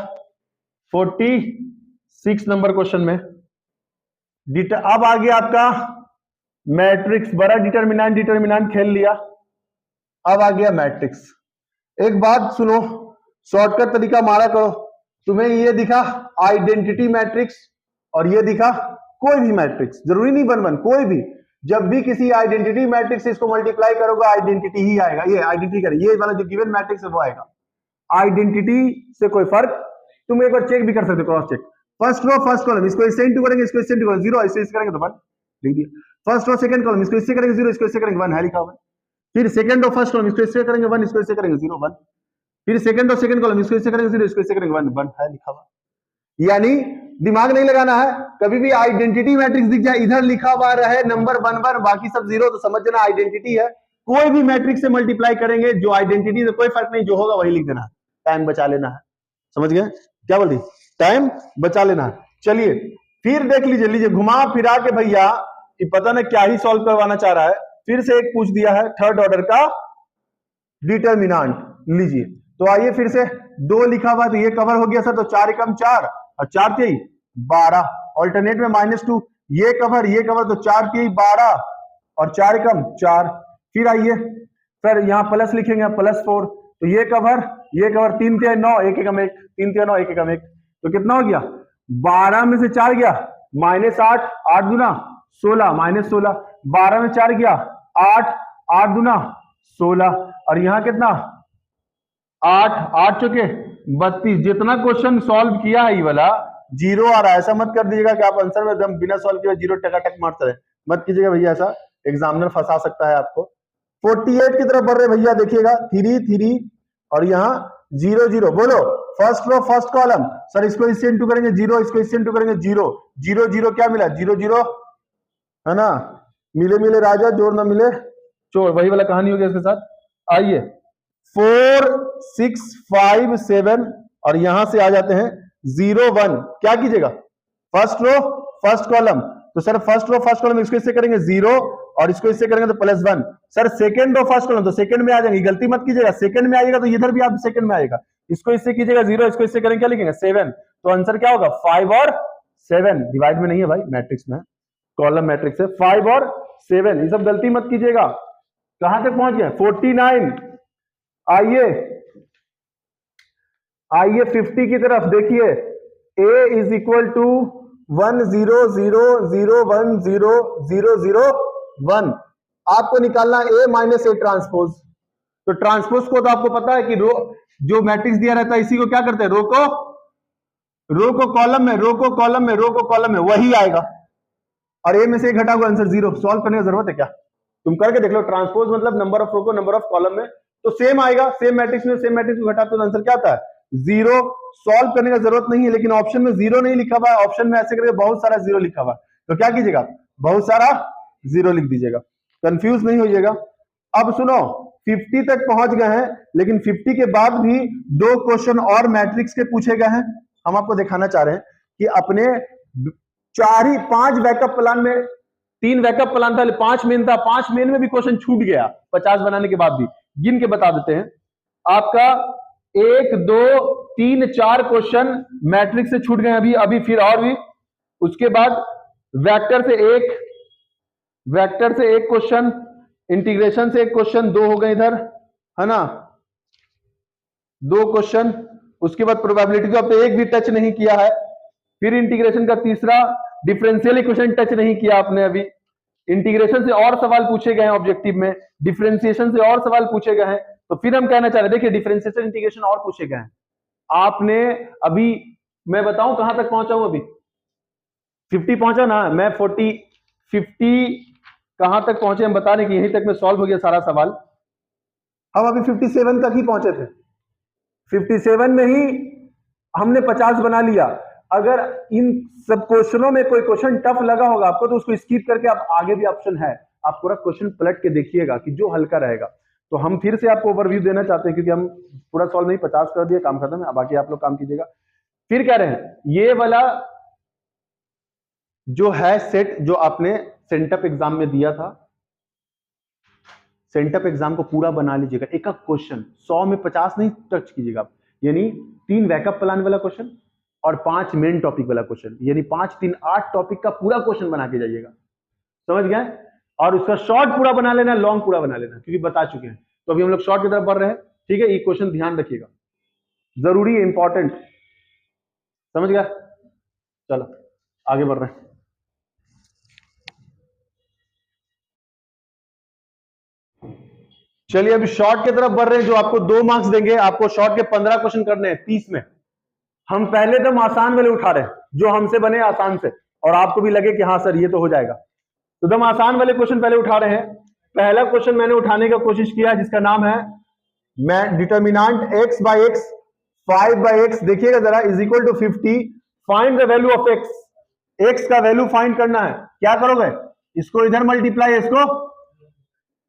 46 नंबर क्वेश्चन में अब आ गया आपका मैट्रिक्स, बड़ा डिटरमिनेंट खेल लिया, अब आ गया मैट्रिक्स। एक बात सुनो, शॉर्टकट तरीका मारा करो, तुम्हें ये दिखा आइडेंटिटी मैट्रिक्स और ये दिखा कोई भी मैट्रिक्स, जरूरी नहीं 1 1, कोई भी, जब भी किसी आइडेंटिटी मैट्रिक्स से इसको मल्टीप्लाई करोगे आइडेंटिटी ही आएगा, ये आइडेंटिटी करें, ये वाला जो गिवन मैट्रिक्स है वो आएगा, आइडेंटिटी से कोई फर्क, तुम एक बार चेक भी कर सकते हो, cross check, first row first column, इसको इससे इंटू करेंगे, इसको इससे इंटू करेंगे 0, इससे करेंगे तो 1 लिख दिया, फर्स्ट रो सेकंड कॉलम, इसको इससे करेंगे 0, इसको इससे करेंगे 1 है लिखा हुआ, फिर सेकंड रो फर्स्ट कॉलम, इसको इससे करेंगे 1, इसको इससे करेंगे 0 1, फिर सेकंड रो सेकंड कॉलम, इसको इससे करेंगे 0, इसको इससे करेंगे 1 1 है लिखा हुआ। यानी दिमाग नहीं लगाना है, कभी भी आइडेंटिटी मैट्रिक्स दिख जाए इधर लिखा हुआ रहे नंबर 1 1 बाकी सब 0, तो समझ जाना आइडेंटिटी है। कोई भी मैट्रिक्स से मल्टीप्लाई करेंगे जो आइडेंटिटी से कोई फर्क नहीं, जो होगा वही लिख देना है, टाइम बचा लेना है, समझ गए क्या बोल दी, टाइम बचा लेना है। चलिए फिर देख लीजिए घुमा फिरा के भैया, कि पता नहीं क्या ही सॉल्व करवाना चाह रहा है, फिर से एक पूछ दिया है थर्ड ऑर्डर का डिटरमिनेंट, लीजिए तो आइए फिर से 2 लिखा हुआ तो ये कवर हो गया सर, तो 4 एकम 4 और 4 3 12, ऑल्टरनेट में -2, ये कवर तो 4 3 12 और 4 एकम 4, फिर आइए सर यहाँ प्लस लिखेंगे +4, तो ये कवर 3 3 9 1 एकम 1, 3 3 9 1 एकम 1, तो कितना हो गया 12 में से 4 गया -8, 8 दूना 16, -16, 12 में 4 गया 8, 8 दूना 16, और यहाँ कितना 8 8 चुके 32, जितना क्वेश्चन सॉल्व किया है ये वाला 0 आ रहा है, ऐसा मत कर दीजिएगा कि आप आंसर में एकदम बिना सॉल्व किए 0 टकाटक मारते रहे, मत कीजिएगा भैया, ऐसा एग्जामिनर फंसा सकता है आपको। 48 की तरफ बढ़ रहे भैया, देखिएगा 3 3 और यहाँ 0 0, बोलो first row first column, sir इसको इससे इंटू करेंगे 0, इसको इससे इंटू करेंगे 0 0 0, क्या मिला 0 0 है ना, मिले मिले राजा जोड़ ना मिले चोर, वही वाला कहानी हो गया इसके साथ। आइए 4 6 5 7 और यहां से आ जाते हैं 0 1, क्या कीजिएगा फर्स्ट रो फर्स्ट कॉलम, तो sir first row first column इसको इससे करेंगे 0 और इसको इससे करेंगे तो +1, sir second row first column तो सेकंड में आ जाएंगे, गलती मत कीजिएगा, सेकंड में आएगा तो इधर भी आप सेकंड में आएगा, इसको इससे कीजिएगा 0, इसको इससे करेंगे क्या लिखेंगे 7, तो आंसर क्या होगा 5 और 7, डिवाइड में नहीं है भाई, मैट्रिक्स में कॉलम मैट्रिक्स है, 5 और 7, ये सब गलती मत कीजिएगा। कहां तक पहुंच गए 49, आइए 50 की तरफ देखिए, a इज इक्वल टू 1 0 0 0 1 0 0 0 1, आपको निकालना a माइनस a ट्रांसपोज, तो ट्रांसपोज को तो आपको पता है कि रो जो मैट्रिक्स दिया रहता है इसी को क्या करते हैं, रो को कॉलम में, रो को कॉलम में वही आएगा, और a में से घटा हुआ आंसर 0, सॉल्व करने की जरूरत है क्या, तुम करके देख लो, ट्रांसपोज मतलब नंबर ऑफ रो को नंबर ऑफ कॉलम में, तो सेम आएगा, सेम मैट्रिक्स को घटाते तो आंसर क्या आता है 0, सॉल्व करने का जरूरत नहीं है, लेकिन ऑप्शन में 0 नहीं लिखा हुआ है, ऑप्शन में ऐसे करके बहुत सारा 0 लिखा हुआ है, तो क्या कीजिएगा बहुत सारा 0 लिख दीजिएगा, कंफ्यूज नहीं होइएगा। अब सुनो 50 तक पहुंच गए हैं, लेकिन 50 के बाद भी 2 क्वेश्चन और मैट्रिक्स के पूछे गए हैं। हम आपको दिखाना चाह रहे हैं कि अपने 5 बैकअप प्लान में 3 बैकअप प्लान था, 5 मेन था, 5 मेन में भी क्वेश्चन छूट गया 50 बनाने के बाद भी। गिन के बता देते हैं, आपका 1 2 3 4 क्वेश्चन मैट्रिक्स से छूट गए अभी अभी, फिर और भी। उसके बाद वेक्टर से एक क्वेश्चन, इंटीग्रेशन से एक क्वेश्चन, 2 हो गए इधर, है ना, 2 क्वेश्चन। उसके बाद प्रोबेबिलिटी का तो एक भी टच नहीं किया है। फिर इंटीग्रेशन का तीसरा, डिफरेंशियल इक्वेशन टच नहीं किया आपने अभी। इंटीग्रेशन से और सवाल पूछे गए हैं ऑब्जेक्टिव में, डिफरेंशिएशन से और सवाल पूछे गए हैं। तो फिर हम कहना चाह रहे हैं, देखिए डिफरेंशिएशन इंटीग्रेशन और पूछे गए हैं आपने। अभी मैं बताऊं कहां तक पहुंचा हूं, अभी 50 पहुंचा ना, मैं 50 कहां तक पहुंचे हम बता रहे कि यहीं तक में सॉल्व हो गया सारा सवाल। हम अभी 57 तक ही पहुंचे थे, 57 में ही हमने 50 बना लिया। अगर इन सब क्वेश्चनों में कोई क्वेश्चन टफ लगा होगा आपको तो उसको स्किप करके आप आगे भी ऑप्शन है, आप पूरा क्वेश्चन पलट के देखिएगा कि जो हल्का रहेगा। तो हम फिर से आपको ओवरव्यू देना चाहते हैं, क्योंकि हम पूरा सॉल्व नहीं 50 कर दिया, काम खत्म है, बाकी आप लोग काम कीजिएगा। फिर कह रहे हैं ये वाला जो है सेट जो आपने सेंटअप एग्जाम में दिया था, सेंटअप एग्जाम को पूरा बना लीजिएगा। एक एक क्वेश्चन 100 में 50 नहीं टच कीजिएगा, यानी 3 बैकअप प्लान वाला क्वेश्चन और 5 मेन टॉपिक वाला क्वेश्चन, यानी 5 3 8 टॉपिक का पूरा क्वेश्चन बना के जाइएगा, समझ गए। और उसका शॉर्ट पूरा बना लेना, लॉन्ग पूरा बना लेना, क्योंकि बता चुके हैं। तो अभी हम लोग शॉर्ट की तरफ बढ़ रहे हैं, ठीक है। ये क्वेश्चन ध्यान रखिएगा, जरूरी है, इंपॉर्टेंट, समझ गया। चलो आगे बढ़ रहे हैं। चलिए अभी शॉर्ट की तरफ बढ़ रहे हैं, जो आपको 2 मार्क्स देंगे। आपको शॉर्ट के 15 क्वेश्चन करने हैं 30 में। हम पहले एकदम आसान वाले उठा रहे हैं, जो हमसे बने आसान से, और आपको भी लगे कि हाँ सर ये तो हो जाएगा, तो एकदम आसान वाले क्वेश्चन पहले उठा रहे हैं। पहला क्वेश्चन मैंने उठाने का कोशिश किया, जिसका नाम है मैं determinant x by x 5 by x, देखिएगा जरा, is equal to 50, find the value of x का वैल्यू फाइंड करना है। क्या करोगे, इसको इधर मल्टीप्लाई, इसको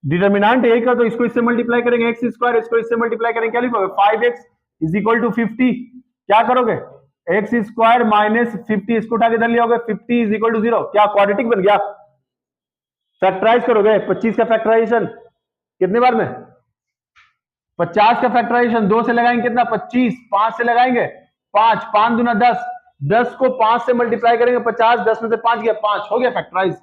डिटर्मिनेंट यही का, तो इसको इससे मल्टीप्लाई करेंगे एक्स स्क्वायर, इसको इससे मल्टीप्लाई करेंगे, क्या लिखोगे 5x इज इक्वल टू 50। क्या करोगे, एक्स स्क्वायर माइनस 50, इसको उठा के इधर ले आओगे, 50 इज इक्वल टू 0। क्या क्वाड्रेटिक बन गया। फैक्टराइज करोगे, 25 का फैक्टराइजेशन कितने बार में, 50 का फैक्टराइजेशन 2 से लगाएंगे कितना 25, 5 से लगाएंगे 5, 5 दूना 10, 10 को 5 से मल्टीप्लाई करेंगे 50, 10 में से 5 गया 5, हो गया फैक्टराइज।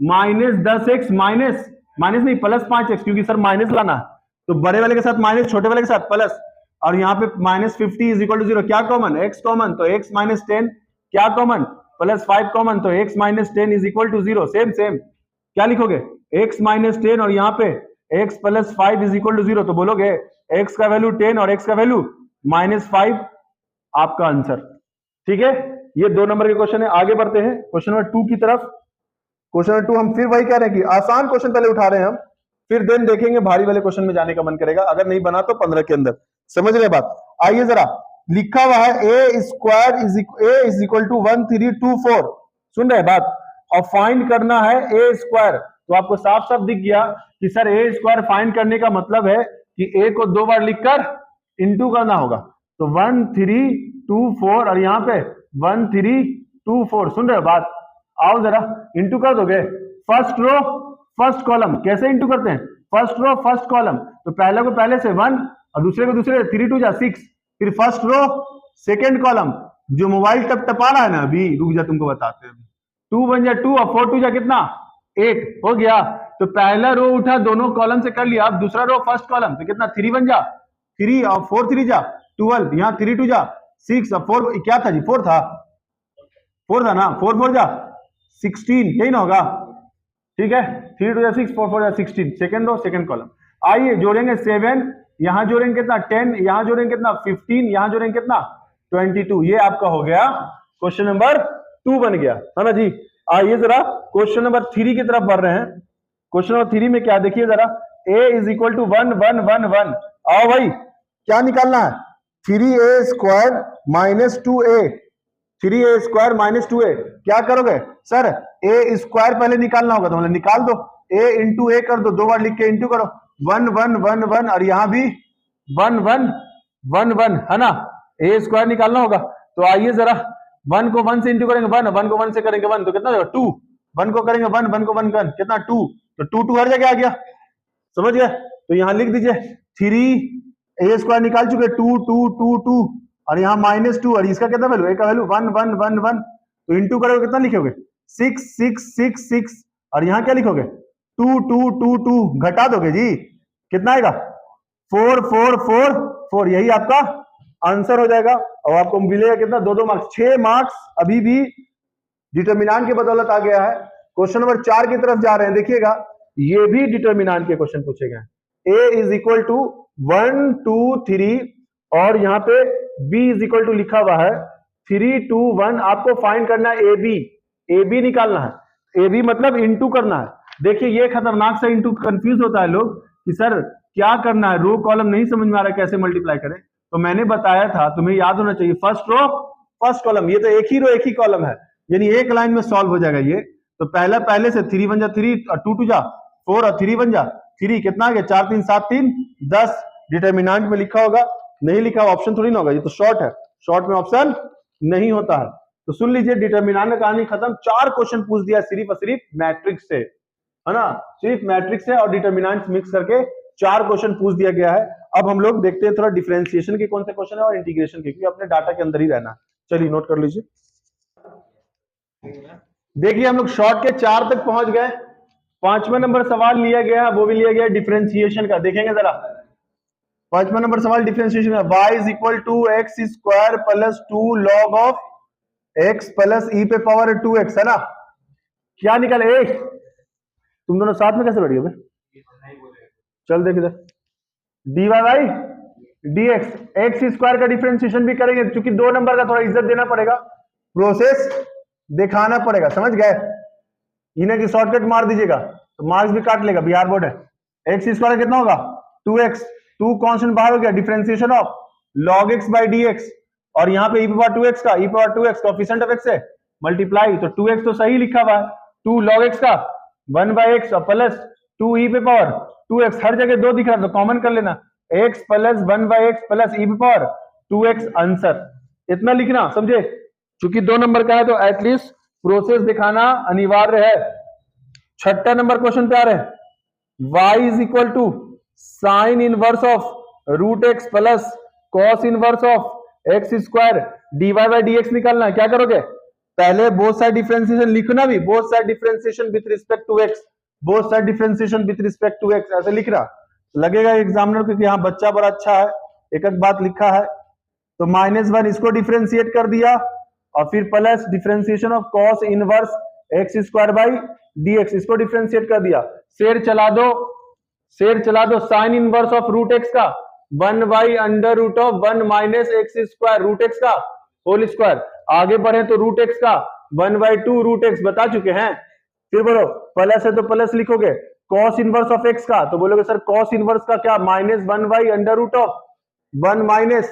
माइनस 10x माइनस नहीं प्लस 5x, क्योंकि सर माइनस लाना है, तो बड़े वाले के साथ माइनस, छोटे वाले के साथ प्लस, और यहाँ पे माइनस 50 इज इक्वल टू 0। क्या कॉमन, x कॉमन, तो x माइनस 10, क्या कॉमन, प्लस 5 कॉमन, तो x minus 10 is equal to 0। Same क्या लिखोगे, x माइनस 10 और यहाँ पे x plus 5 is equal to 0, तो बोलोगे x का वैल्यू 10 और x का वैल्यू माइनस 5, आपका आंसर। ठीक है, ये 2 नंबर के क्वेश्चन है। आगे बढ़ते हैं क्वेश्चन नंबर 2 की तरफ। क्वेश्चन नंबर 2 हम फिर वही कह रहे हैं कि आसान क्वेश्चन पहले उठा रहे हैं हम, फिर देन देखेंगे भारी वाले क्वेश्चन में जाने का मन करेगा, अगर नहीं बना तो 15 के अंदर, समझ रहे बात। आइए जरा, लिखा हुआ है a square is equal to 1324, सुन रहे बात, और फाइंड करना है a स्क्वायर। तो आपको साफ साफ दिख गया कि सर a स्क्वायर फाइंड करने का मतलब है कि a को 2 बार लिखकर इंटू करना होगा, तो 1324 और यहाँ पे 1324, सुन रहे बात। आओ जरा इंटू कर दोगे, फर्स्ट रो फर्स्ट कॉलम, कैसे इंटू करते हैं, फर्स्ट रो फर्स्ट कॉलम, तो पहले को पहले से 1 और दूसरे को दूसरे, 3 2 जा 6, फिर फर्स्ट रो सेकंड कॉलम, जो मोबाइल टप टपा रहा है ना अभी, रुक जा तुमको बताते हैं, 2 1 जा 2 और 4 2 जा कितना 8, हो गया। तो पहला रो उठा, दोनों कॉलम से कर लिया, अब दूसरा रो फर्स्ट कॉलम, तो कितना 3 1 जा 3 और 4 3 जा 12, यहाँ 3 2 जा 6 और 4 क्या था जी, 4 था ना, 4 4 जा 16, यही ना होगा, ठीक है, 3 2 जा 6 4 4 जा 16, सेकंड रो सेकंड कॉलम। आइए जोड़ेंगे 7, यहां जोड़ेंगे कितना 10, यहां जोड़ेंगे कितना 15, यहां जोड़ेंगे कितना 22, ये आपका हो गया क्वेश्चन नंबर 2 बन गया, है ना जी। आइए जरा क्वेश्चन नंबर 3 की तरफ बढ़ रहे हैं। क्वेश्चन नंबर 3 में क्या देखिए जरा, a इज इक्वल टू 1 1 1 1, आओ भाई क्या निकालना है, 3a square minus 2a, 3a square minus 2a, क्या करोगे सर a स्क्वायर पहले निकालना होगा, तो मतलब निकाल दो, a इंटू a कर दो, 2 बार लिख के इंटू करो, 1 1 1 1 और यहाँ भी 1 1 1 1 है ना, ए स्क्वायर निकालना होगा। तो आइए जरा 1 को 1 से इंटू करेंगे 1 को 1 से करेंगे 1 तो कितना होगा 2, 1 को करेंगे 1 को 1 कितना 2, तो 2 2 हर जगह आ गया, समझ गए। तो यहाँ लिख दीजिए 3 ए स्क्वायर निकाल चुके 2 2 2 2 और यहाँ -2 और इसका कितना वैल्यू, ए का वैल्यू 1 1 1 1 तो इंटू करोगे कितना लिखोगे 6 6 6 6 और यहाँ क्या लिखोगे 2 2 2 2 घटा दोगे जी कितना आएगा 4 4 4 4, यही आपका आंसर हो जाएगा और आपको मिलेगा कितना 2 मार्क्स। 6 मार्क्स अभी भी डिटर्मिनेंट की बदौलत आ गया है। क्वेश्चन नंबर 4 की तरफ जा रहे हैं, देखिएगा ये भी डिटर्मिनेंट के क्वेश्चन पूछे गए। a इज इक्वल टू 1 2 3 और यहाँ पे b इज इक्वल टू लिखा हुआ है 3 2 1। आपको फाइंड करना है ए बी निकालना है, ए बी मतलब इंटू करना है। देखिए ये खतरनाक सा इंटू कंफ्यूज होता है लोग कि सर क्या करना है, रो कॉलम नहीं समझ में आ रहा है कैसे मल्टीप्लाई करें। तो मैंने बताया था, तुम्हें याद होना चाहिए, फर्स्ट रो फर्स्ट कॉलम, ये तो एक ही रो एक ही कॉलम है, यानी एक लाइन में सॉल्व हो जाएगा ये। तो पहले से 3 1 जा 3 और 2 2 जा 4 और 3 1 जा 3, कितना आ गया 4 3 7 3 10। डिटर्मिनेंट में लिखा होगा, नहीं लिखा ऑप्शन थोड़ी ना होगा, ये तो शॉर्ट है, शॉर्ट में ऑप्शन नहीं होता है। तो सुन लीजिए डिटर्मिनेंट का कहानी खत्म। 4 क्वेश्चन पूछ दिया सिर्फ और सिर्फ मैट्रिक्स से, है ना, सिर्फ मैट्रिक्स से और डिटर्मिनेंट्स मिक्स करके 4 क्वेश्चन पूछ दिया गया है। अब हम लोग देखते हैं थोड़ा डिफरेंशिएशन के कौन से क्वेश्चन है और इंटीग्रेशन के, क्योंकि अपने डाटा के अंदर ही रहना। चलिए नोट कर लीजिए। देखिए हम लोग शॉर्ट के 4 तक पहुंच गए। 5वां नंबर सवाल लिया गया, वो भी लिया गया डिफरेंशिएशन का। देखेंगे जरा 5वां नंबर सवाल डिफरेंशिएशन का। y is equal to x square plus 2 log of x plus e पे पावर 2x, है ना। क्या निकाले एक, तुम दोनों साथ में कैसे बैठ गए? चल देख इधर, dy by dx, x square का डिफरेंशिएशन भी करेंगे, क्योंकि 2 नंबर का थोड़ा इज्जत देना पड़ेगा, प्रोसेस दिखाना पड़ेगा, समझ गए। इन्हें की शॉर्टकट मार दीजिएगा तो मार्क्स भी काट लेगा, बिहार बोर्ड है। एक्स स्क्वायर कितना होगा 2x, 2 कांस्टेंट बाहर हो गया, differentiation of log x by dx और यहाँ पे e पावर 2x का, e power 2x coefficient of x है मल्टीप्लाई, तो 2x तो सही लिखा हुआ है, 2 log x का 1 बाई x और प्लस 2 e पे पावर 2x, हर जगह 2 दिख रहा है तो कॉमन कर लेना, x plus 1 by x plus e पे पावर 2x आंसर। इतना लिखना, समझे, क्योंकि 2 नंबर का है तो एटलीस्ट प्रोसेस दिखाना अनिवार्य है। 6ठा नंबर क्वेश्चन पे आ रहे हैं। y is equal to sine inverse of root x plus cos inverse of x square dy by dx निकालना है। क्या करोगे, पहले बोथ साइड डिफरेंशिएशन लिखना, भी both side differentiation with respect to x, both side differentiation with respect to x ऐसे लिख रहा लगेगा एग्जामिनर को कि हाँ बच्चा बड़ा अच्छा है, एक एक बात लिखा है। तो -1 इसको डिफरेंशिएट कर दिया और फिर plus differentiation of cos inverse x square by dx, इसको डिफरेंशिएट कर दिया। शेर चला दो sine inverse of root x का 1 by under root of 1 minus x square root x का होल स्क्वायर। आगे बढ़े तो रूट एक्स का 1 बाई 2 रूट एक्स बता चुके हैं। फिर बोलो प्लस है तो प्लस लिखोगे, कॉस इनवर्स ऑफ एक्स का तो बोलोगे सर कॉस इनवर्स का क्या -1 by under root of 1 minus,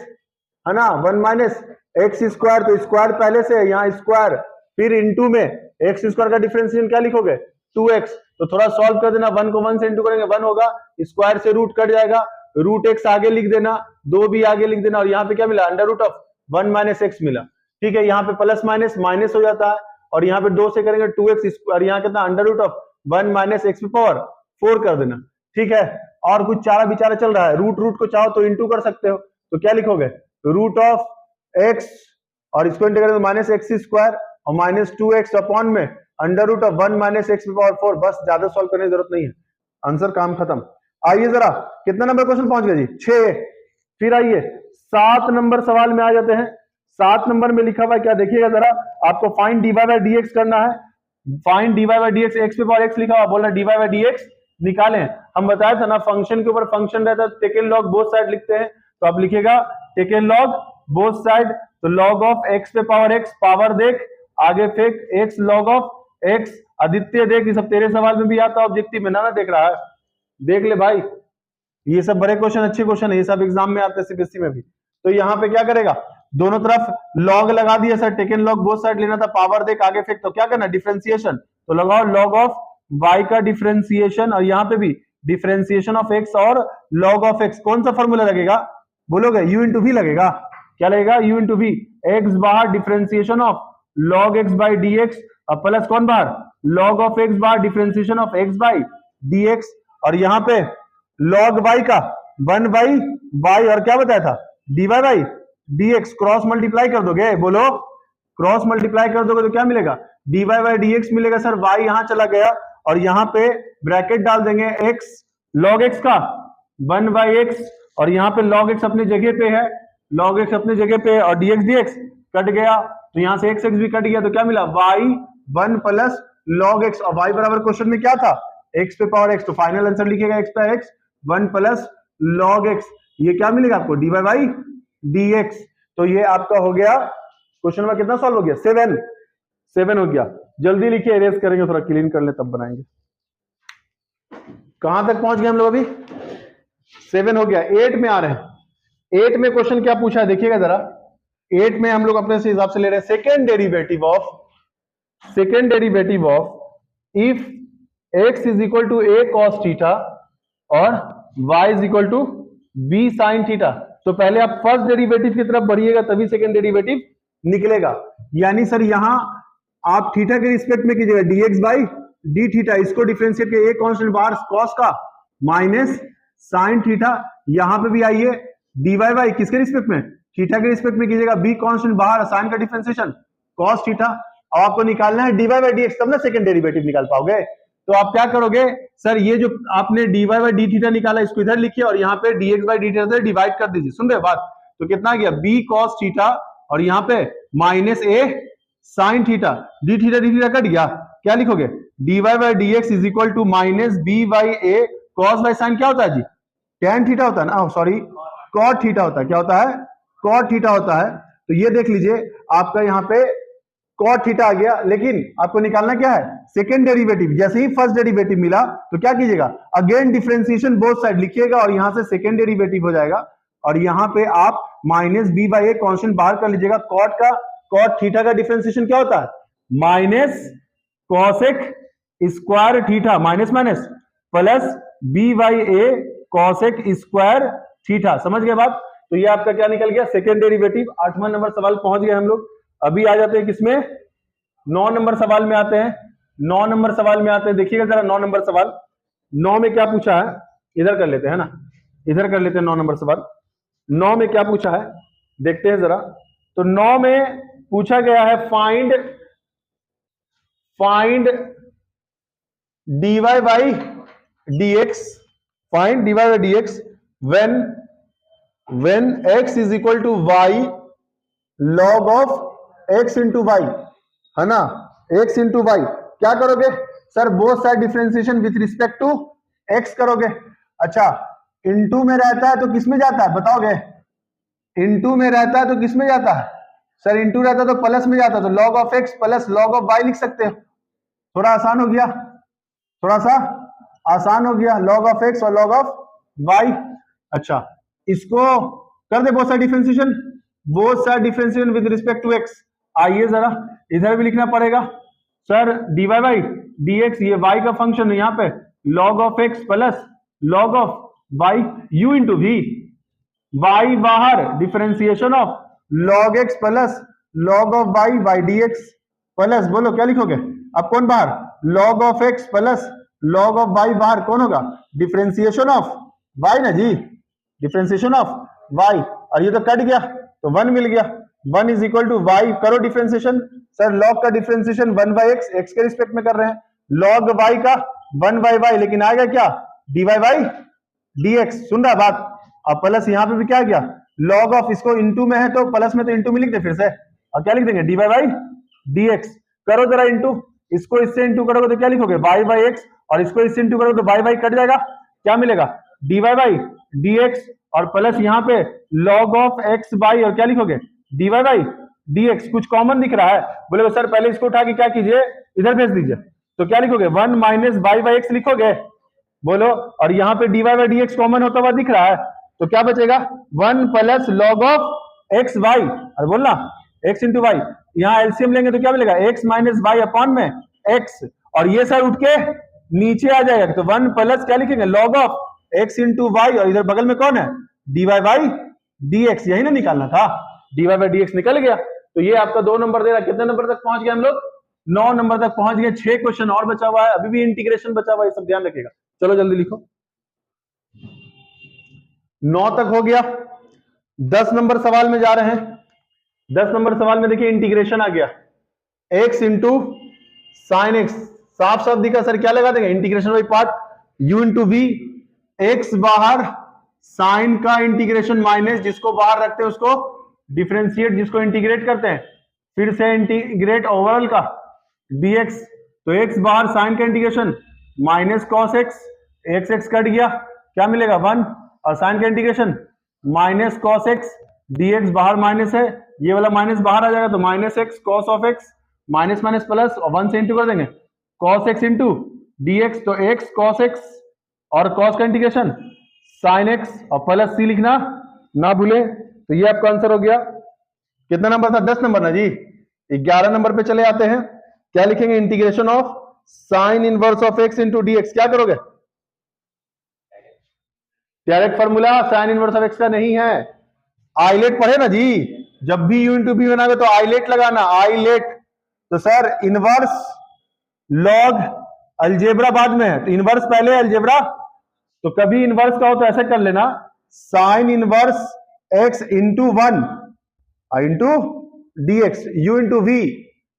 है ना, 1 माइनस एक्स स्क्वायर, तो स्क्वायर पहले से है यहाँ स्क्वायर, फिर इनटू में एक्स स्क्वायर का डिफरेंशिएशन क्या लिखोगे 2x, तो थोड़ा सॉल्व कर देना, 1 को 1 से इंटू करेंगे 1 होगा, स्क्वायर से रूट कट जाएगा, रूट एक्स आगे लिख देना, 2 भी आगे लिख देना और यहाँ पे क्या मिला under root of 1 minus x मिला। ठीक है, यहाँ पे प्लस माइनस माइनस हो जाता है और यहाँ पे 2 से करेंगे 2x और यहाँ कितना under root of 1 minus x power 4 कर देना। ठीक है, और कुछ चारा बिचारा चल रहा है, रूट को चाहो तो इंटू कर सकते हो, तो क्या लिखोगे रूट ऑफ एक्स और इसको इंटीग्रेट माइनस एक्स स्क्वायर और माइनस 2x अपॉन में under root of 1 minus x power 4, बस ज्यादा सॉल्व करने की जरूरत नहीं है, आंसर काम खत्म। आइए जरा कितना नंबर क्वेश्चन पहुंच गए जी 6। फिर आइए 7 नंबर सवाल में आ जाते हैं। 7 नंबर में लिखा हुआ है क्या, देखिएगा जरा, आपको फाइंड dy बाई dx करना है। Find dy by dx, x पे पावर x लिखा हुआ, बोल रहा है dy बाई dx निकालें। हम बताया था ना फंक्शन के ऊपर फंक्शन रहता है, टेकन लॉग बोथ साइड लिखते हैं, तो आप लिखिएगा टेकन लॉग बोथ साइड, तो लॉग ऑफ x पे पावर x, पावर देख आगे फेंक x log of x, Aditya देख, ये सब तेरे सवाल में भी आता है ऑब्जेक्टिव में, ना देख रहा है, देख ले भाई, ये सब बड़े क्वेश्चन अच्छे क्वेश्चन है, ये सब एग्जाम में आते हैं सीबीएसई में भी। तो यहाँ पे क्या करेगा, दोनों तरफ लॉग लगा दिया sir, taken log both side लेना था, पावर देख आगे फेंक, तो क्या करना डिफरेंशिएशन, तो लगाओ लॉग ऑफ y का डिफरेंशिएशन और यहाँ पे भी डिफरेंशिएशन ऑफ एक्स और लॉग ऑफ एक्स, कौन सा फॉर्मूला लगेगा बोलोगे? u इंटू वी लगेगा। क्या लगेगा? u into v. एक्स बाहर differentiation of log x by d x और प्लस कौन बाहर? लॉग ऑफ एक्स बाहर differentiation of x by d x, और यहाँ पे लॉग वाई का 1 बाई वाई और क्या बताया था? D y by d x. Cross multiply कर दोगे, बोलो क्रॉस मल्टीप्लाई कर दोगे तो क्या मिलेगा? D y by d x मिलेगा। सर वाई यहां चला गया और यहाँ पे ब्रैकेट डाल देंगे एक्स लॉग एक्स का 1 बाई एक्स, और यहाँ पे लॉग एक्स अपनी जगह पे है, लॉग एक्स अपनी जगह पे और dx dx कट गया, तो यहाँ से एक्स एक्स भी कट गया, तो क्या मिला? y 1 प्लस लॉग एक्स, और y बराबर क्वेश्चन में क्या था? x पे पावर x, तो फाइनल आंसर लिखेगा x पे x 1 प्लस लॉग एक्स। ये क्या मिलेगा आपको? D y by d x. तो ये आपका हो गया क्वेश्चन नंबर कितना सॉल्व हो गया? 7 हो गया। जल्दी लिखिए, इरेज करेंगे, थोड़ा क्लीन कर ले तब बनाएंगे। कहां तक पहुंच गए हम लोग अभी? 7 हो गया। 8 में आ रहे हैं। 8 में क्वेश्चन क्या पूछा है देखिएगा जरा। 8 में हम लोग अपने से हिसाब से ले रहे हैं second derivative of if x is equal to a cos theta और y is equal to b sin theta. तो पहले आप फर्स्ट डेरिवेटिव की तरफ बढ़िएगा तभी सेकेंड डेरिवेटिव निकलेगा। यानी सर यहां आप थीटा के रिस्पेक्ट में कीजिएगा dx बाई डी थीटा, इसको डिफरेंशिएट के a कांस्टेंट बाहर cos का माइनस साइन थीटा, यहां पे भी आइए dy बाई किसके रिस्पेक्ट में? थीटा के रिस्पेक्ट में कीजिएगा, b कांस्टेंट बाहर, साइन का डिफरेंशिएशन cos थीटा। अब आपको निकालना है dy बाई dx, तब ना सेकंड डेरिवेटिव निकाल पाओगे। तो आप क्या करोगे? सर ये जो आपने dy बाई डी थीटा निकाला इसको इधर लिखिए और यहाँ पे dx बाई डी थीटा से डिवाइड कर दीजिए। सुन रहे बात? तो कितना गया? b cos थीटा और यहाँ पे minus a sine theta, d theta cut गया, क्या लिखोगे? dy by dx is equal to minus b by a cos by sine क्या होता है जी? tan थीटा होता है ना, सॉरी cot थीटा होता है। क्या होता है? cot थीटा होता है। तो ये देख लीजिए आपका यहाँ पे cot थीटा आ गया, लेकिन आपको निकालना क्या है? Second derivative. जैसे ही फर्स्ट डेरिवेटिव मिला तो क्या कीजिएगा? अगेन डिफरेंशिएशन बोथ साइड लिखिएगा और यहां से सेकेंड डेरिवेटिव हो जाएगा, और यहाँ पे आप minus b by a constant बाहर कर लीजिएगा। cot थीटा का डिफरेंशिएशन क्या होता है? Minus cosec square theta minus minus plus b by a cosec square theta. समझ गए बात? तो ये आपका क्या निकल गया? Second derivative. 8वां नंबर सवाल पहुंच गए हम लोग। अभी आ जाते हैं किसमें? 9 नंबर सवाल में आते हैं। 9 नंबर सवाल में आते हैं, देखिएगा जरा 9 नंबर सवाल। 9 में क्या पूछा है? इधर कर लेते हैं ना, इधर कर लेते हैं 9 नंबर सवाल। 9 में क्या पूछा है देखते हैं जरा। तो 9 में पूछा गया है find dy by dx, find dy by dx when x is equal to y log of x into y, है ना, x इंटू वाई। क्या करोगे sir? Both side differentiation with respect to x करोगे। अच्छा, इनटू में रहता है तो किस में जाता है बताओगे? इनटू में रहता है तो किस में जाता है? सर इनटू रहता है तो प्लस में जाता है, तो log of x plus log of y लिख सकते हो। थोड़ा आसान हो गया, थोड़ा सा आसान हो गया, log ऑफ x और log ऑफ y। अच्छा, इसको कर दे both side differentiation, both side differentiation with respect to x। आइए जरा इधर भी लिखना पड़ेगा सर dy बाई dx, ये y का फंक्शन है, यहाँ पे log of x plus log of y u into v, y बाहर differentiation of log x plus log of y by dx plus, बोलो क्या लिखोगे? अब कौन बाहर? log of x plus log of y बाहर कौन होगा? डिफरेंशिएशन ऑफ y ना जी, डिफरेंशिएशन ऑफ y, और ये तो कट गया तो 1 मिल गया। 1 इज इक्वल टू वाई, करो डिफरेंशिएशन। सर log का डिफरेंशिएशन 1 बाई एक्स, एक्स के रिस्पेक्ट में कर रहे हैं, log y का 1 बाई वाई, लेकिन आएगा क्या? dy by dx। सुन रहा बात? अब प्लस यहाँ पे भी क्या गया? log ऑफ, इसको इंटू में है तो प्लस में तो इंटू में लिख दे फिर से, और क्या लिख देंगे? dy by dx। करो जरा इंटू, इसको इससे इंटू करोगे तो क्या लिखोगे? y बाई एक्स, और इसको इससे इंटू करोगे तो y बाई कट जाएगा, क्या मिलेगा? dy बाई dx, और प्लस यहाँ पे log ऑफ x बाई, और क्या लिखोगे? dy by dx। कुछ कॉमन दिख रहा है? बोले सर पहले इसको उठा के क्या कीजिए, इधर भेज दीजिए, तो क्या लिखोगे? 1 माइनस y बाई एक्स लिखोगे, बोलो, और यहाँ पे dy बाई dx कॉमन होता हुआ दिख रहा है, तो क्या बचेगा? 1 plus log of x y, और बोलना x इंटू वाई, यहाँ एलसीएम लेंगे तो क्या मिलेगा? x माइनस वाई अपॉन में x, और ये सर उठ के नीचे आ जाएगा तो 1 प्लस क्या लिखेंगे log of x into y, और इधर बगल में कौन है dy बाई dx, यही ना निकालना था, dy बाई dx निकल गया। तो ये आपका 2 नंबर दे रहा। कितने नंबर तक पहुंच गए हम लोग 9 नंबर तक पहुंच गए। 6 क्वेश्चन और बचा हुआ है, अभी भी इंटीग्रेशन बचा हुआ है, ये सब ध्यान रखिएगा। चलो जल्दी लिखो। 9 तक हो गया। 10 नंबर सवाल में जा रहे हैं। 10 नंबर सवाल में देखिए इंटीग्रेशन आ गया x इंटू साइन एक्स, साफ साफ दिखा सर, क्या लगा देंगे integration by part, u into v, x बाहर, साइन का इंटीग्रेशन माइनस, जिसको बाहर रखते हैं उसको डिफरेंशिएट, जिसको इंटीग्रेट करते हैं फिर से इंटीग्रेट ओवरऑल का dx, तो x बाहर साइन का integration minus cos x, x x cut गया, क्या मिलेगा 1, और साइन का integration minus cos x, dx बाहर माइनस है, ये वाला माइनस बाहर आ जाएगा तो minus x cos of x, minus minus plus, और 1 से इंटू कर देंगे कॉस एक्स इंटू dx, तो x कॉस एक्स और कॉस का इंटीग्रेशन साइन एक्स और प्लस c लिखना ना भूले। तो ये आपका आंसर हो गया। कितना नंबर था 10 नंबर ना जी। 11 नंबर पे चले आते हैं। क्या लिखेंगे integration of sine inverse of x into dx, क्या करोगे direct formula sine inverse of x का नहीं है, आइलेट पढ़े ना जी, जब भी u इंटू v बनाओगे तो आइलेट लगाना, आइलेट। तो सर इनवर्स लॉग अलजेब्रा बाद में है, तो इनवर्स पहले अलजेब्रा, तो कभी इनवर्स का हो तो ऐसे कर लेना sine inverse x into 1 into dx, u into v,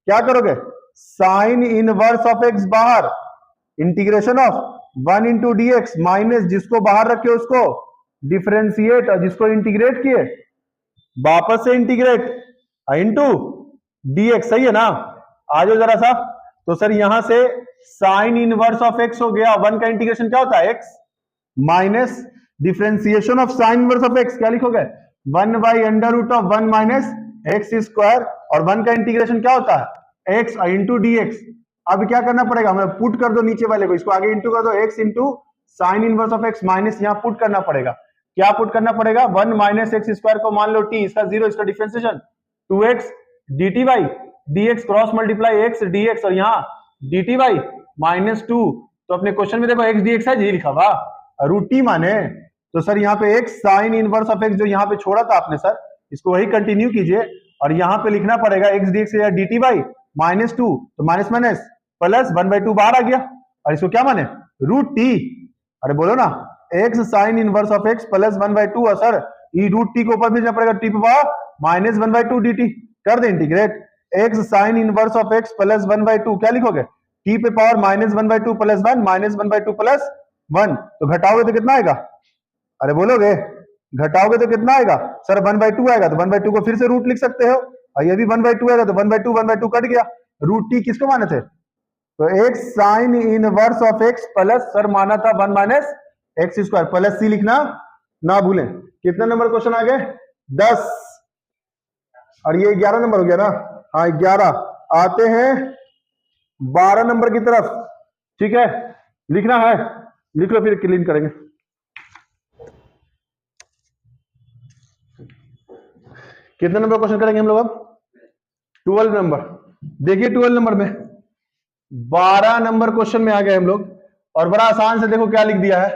क्या करोगे साइन इनवर्स ऑफ x बाहर, integration of 1 into dx minus, जिसको बाहर रखे उसको डिफरेंशिएट, और जिसको इंटीग्रेट किए वापस से इंटीग्रेट इंटू dx, सही है ना। आ जाओ जरा सा। तो सर यहां से साइन इनवर्स ऑफ x हो गया, 1 का इंटीग्रेशन क्या होता है x minus differentiation of sine inverse of x, क्या लिखोगे 1 by under root of 1 minus x square, और 1 का इंटीग्रेशन क्या होता है x इंटू dx। अब क्या करना पड़ेगा, मतलब पुट कर दो नीचे वाले को, इसको आगे इंटू कर दो, x into sine inverse of x minus, यहां पुट करना पड़ेगा, क्या पुट करना पड़ेगा 1 माइनस एक्स स्क्वायर को मान लो t, इसका 0, इसका differentiation 2x dt by dx, cross multiply x dx, और यहाँ dt बाई माइनस 2, तो अपने क्वेश्चन में देखो x dx है जी लिखा हुआ, रूट टी माने, तो सर यहाँ पे x sine inverse of x जो यहाँ पे छोड़ा था आपने सर, इसको वही कंटिन्यू कीजिए, और यहाँ पे लिखना पड़ेगा x dx या dt बाई माइनस 2, तो माइनस माइनस प्लस 1/2 बाहर आ गया, और इसको क्या माने रूट टी, अरे बोलो ना x sine inverse of x plus 1/2, और सर ये रूट टी को ऊपर भेजना पड़ेगा, टी पे पावर माइनस 1/2 dt, कर दे integrate, x sine inverse of x plus 1/2, क्या लिखोगे t पे power minus 1/2 plus 1 minus 1/2 plus 1, तो घटाओगे तो कितना आएगा, अरे बोलोगे घटाओगे तो कितना आएगा सर 1/2 आएगा, तो 1/2 को फिर से रूट लिख सकते हो, और ये भी 1/2 आएगा, तो 1/2 कट गया, रूट टी किसको माने थे, तो x sine inverse of x plus sir माना था 1 minus x square, plus c लिखना ना भूलें। कितने नंबर क्वेश्चन आ गए 10, और ये 11 नंबर हो गया ना, हाँ 11। आते हैं 12 नंबर की तरफ, ठीक है, लिखना है लिख लो फिर क्लीन करेंगे। कितने नंबर क्वेश्चन करेंगे हम लोग अब 12 नंबर। देखिए 12 नंबर में 12 नंबर क्वेश्चन में आ गए हम लोग, और बड़ा आसान से देखो क्या लिख दिया है,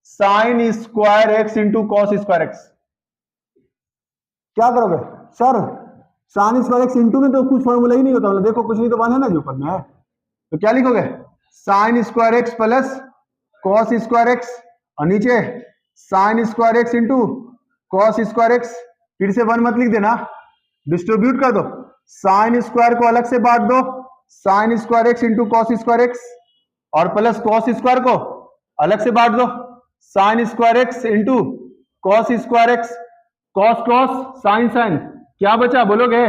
sign square x into cos square x. क्या करोगे sir sign square x into में तो कुछ फॉर्मूला ही नहीं होता, मतलब देखो कुछ नहीं तो वन है ना जो ऊपर में है, तो क्या लिखोगे sign square x plus cos square x, और नीचे sign square x into cos square x, फिर से 1 मत लिख देना, डिस्ट्रीब्यूट कर दो, साइन स्क्वायर को अलग से बांट दो, sine square x into cos square x, और प्लस कॉस स्क्वायर को अलग से बांट दो, sine square x into cos square x, cos cos sine sine, क्या बचा बोलोगे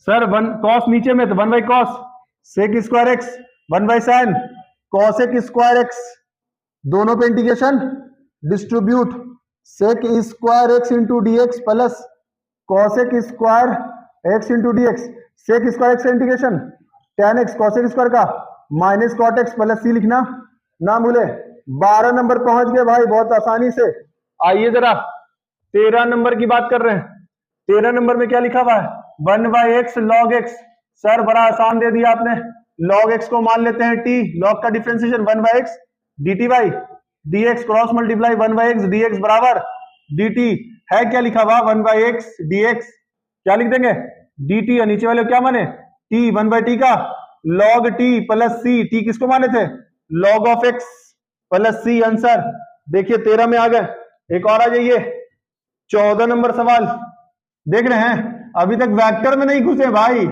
सर 1 कॉस नीचे में तो 1 by cos sec square x 1 by sine cosec square x, दोनों पे integration distribute sec square x into d x plus cosec square x into d x, sec square x integration tan x cosec square का minus cot x plus C लिखना ना भूले। 12 number पहुंच गए भाई बहुत आसानी से। आइए जरा 13 नंबर की बात कर रहे हैं। 13 नंबर में क्या लिखा हुआ है 1 by x log x, sir बड़ा आसान दे दिया आपने, log x को मान लेते हैं t, log का differentiation 1/x dt by dx cross multiply 1/x dx बराबर dt है क्या लिखा हुआ 1/x dx, क्या लिख देंगे dt, और नीचे वाले क्या माने t 1/t का log t plus c, t किसको माने थे log of x plus c, answer देखिए 13 में आ गए। एक और आ जाइए 14 नंबर सवाल, देख रहे हैं अभी तक वेक्टर में नहीं घुसे भाई,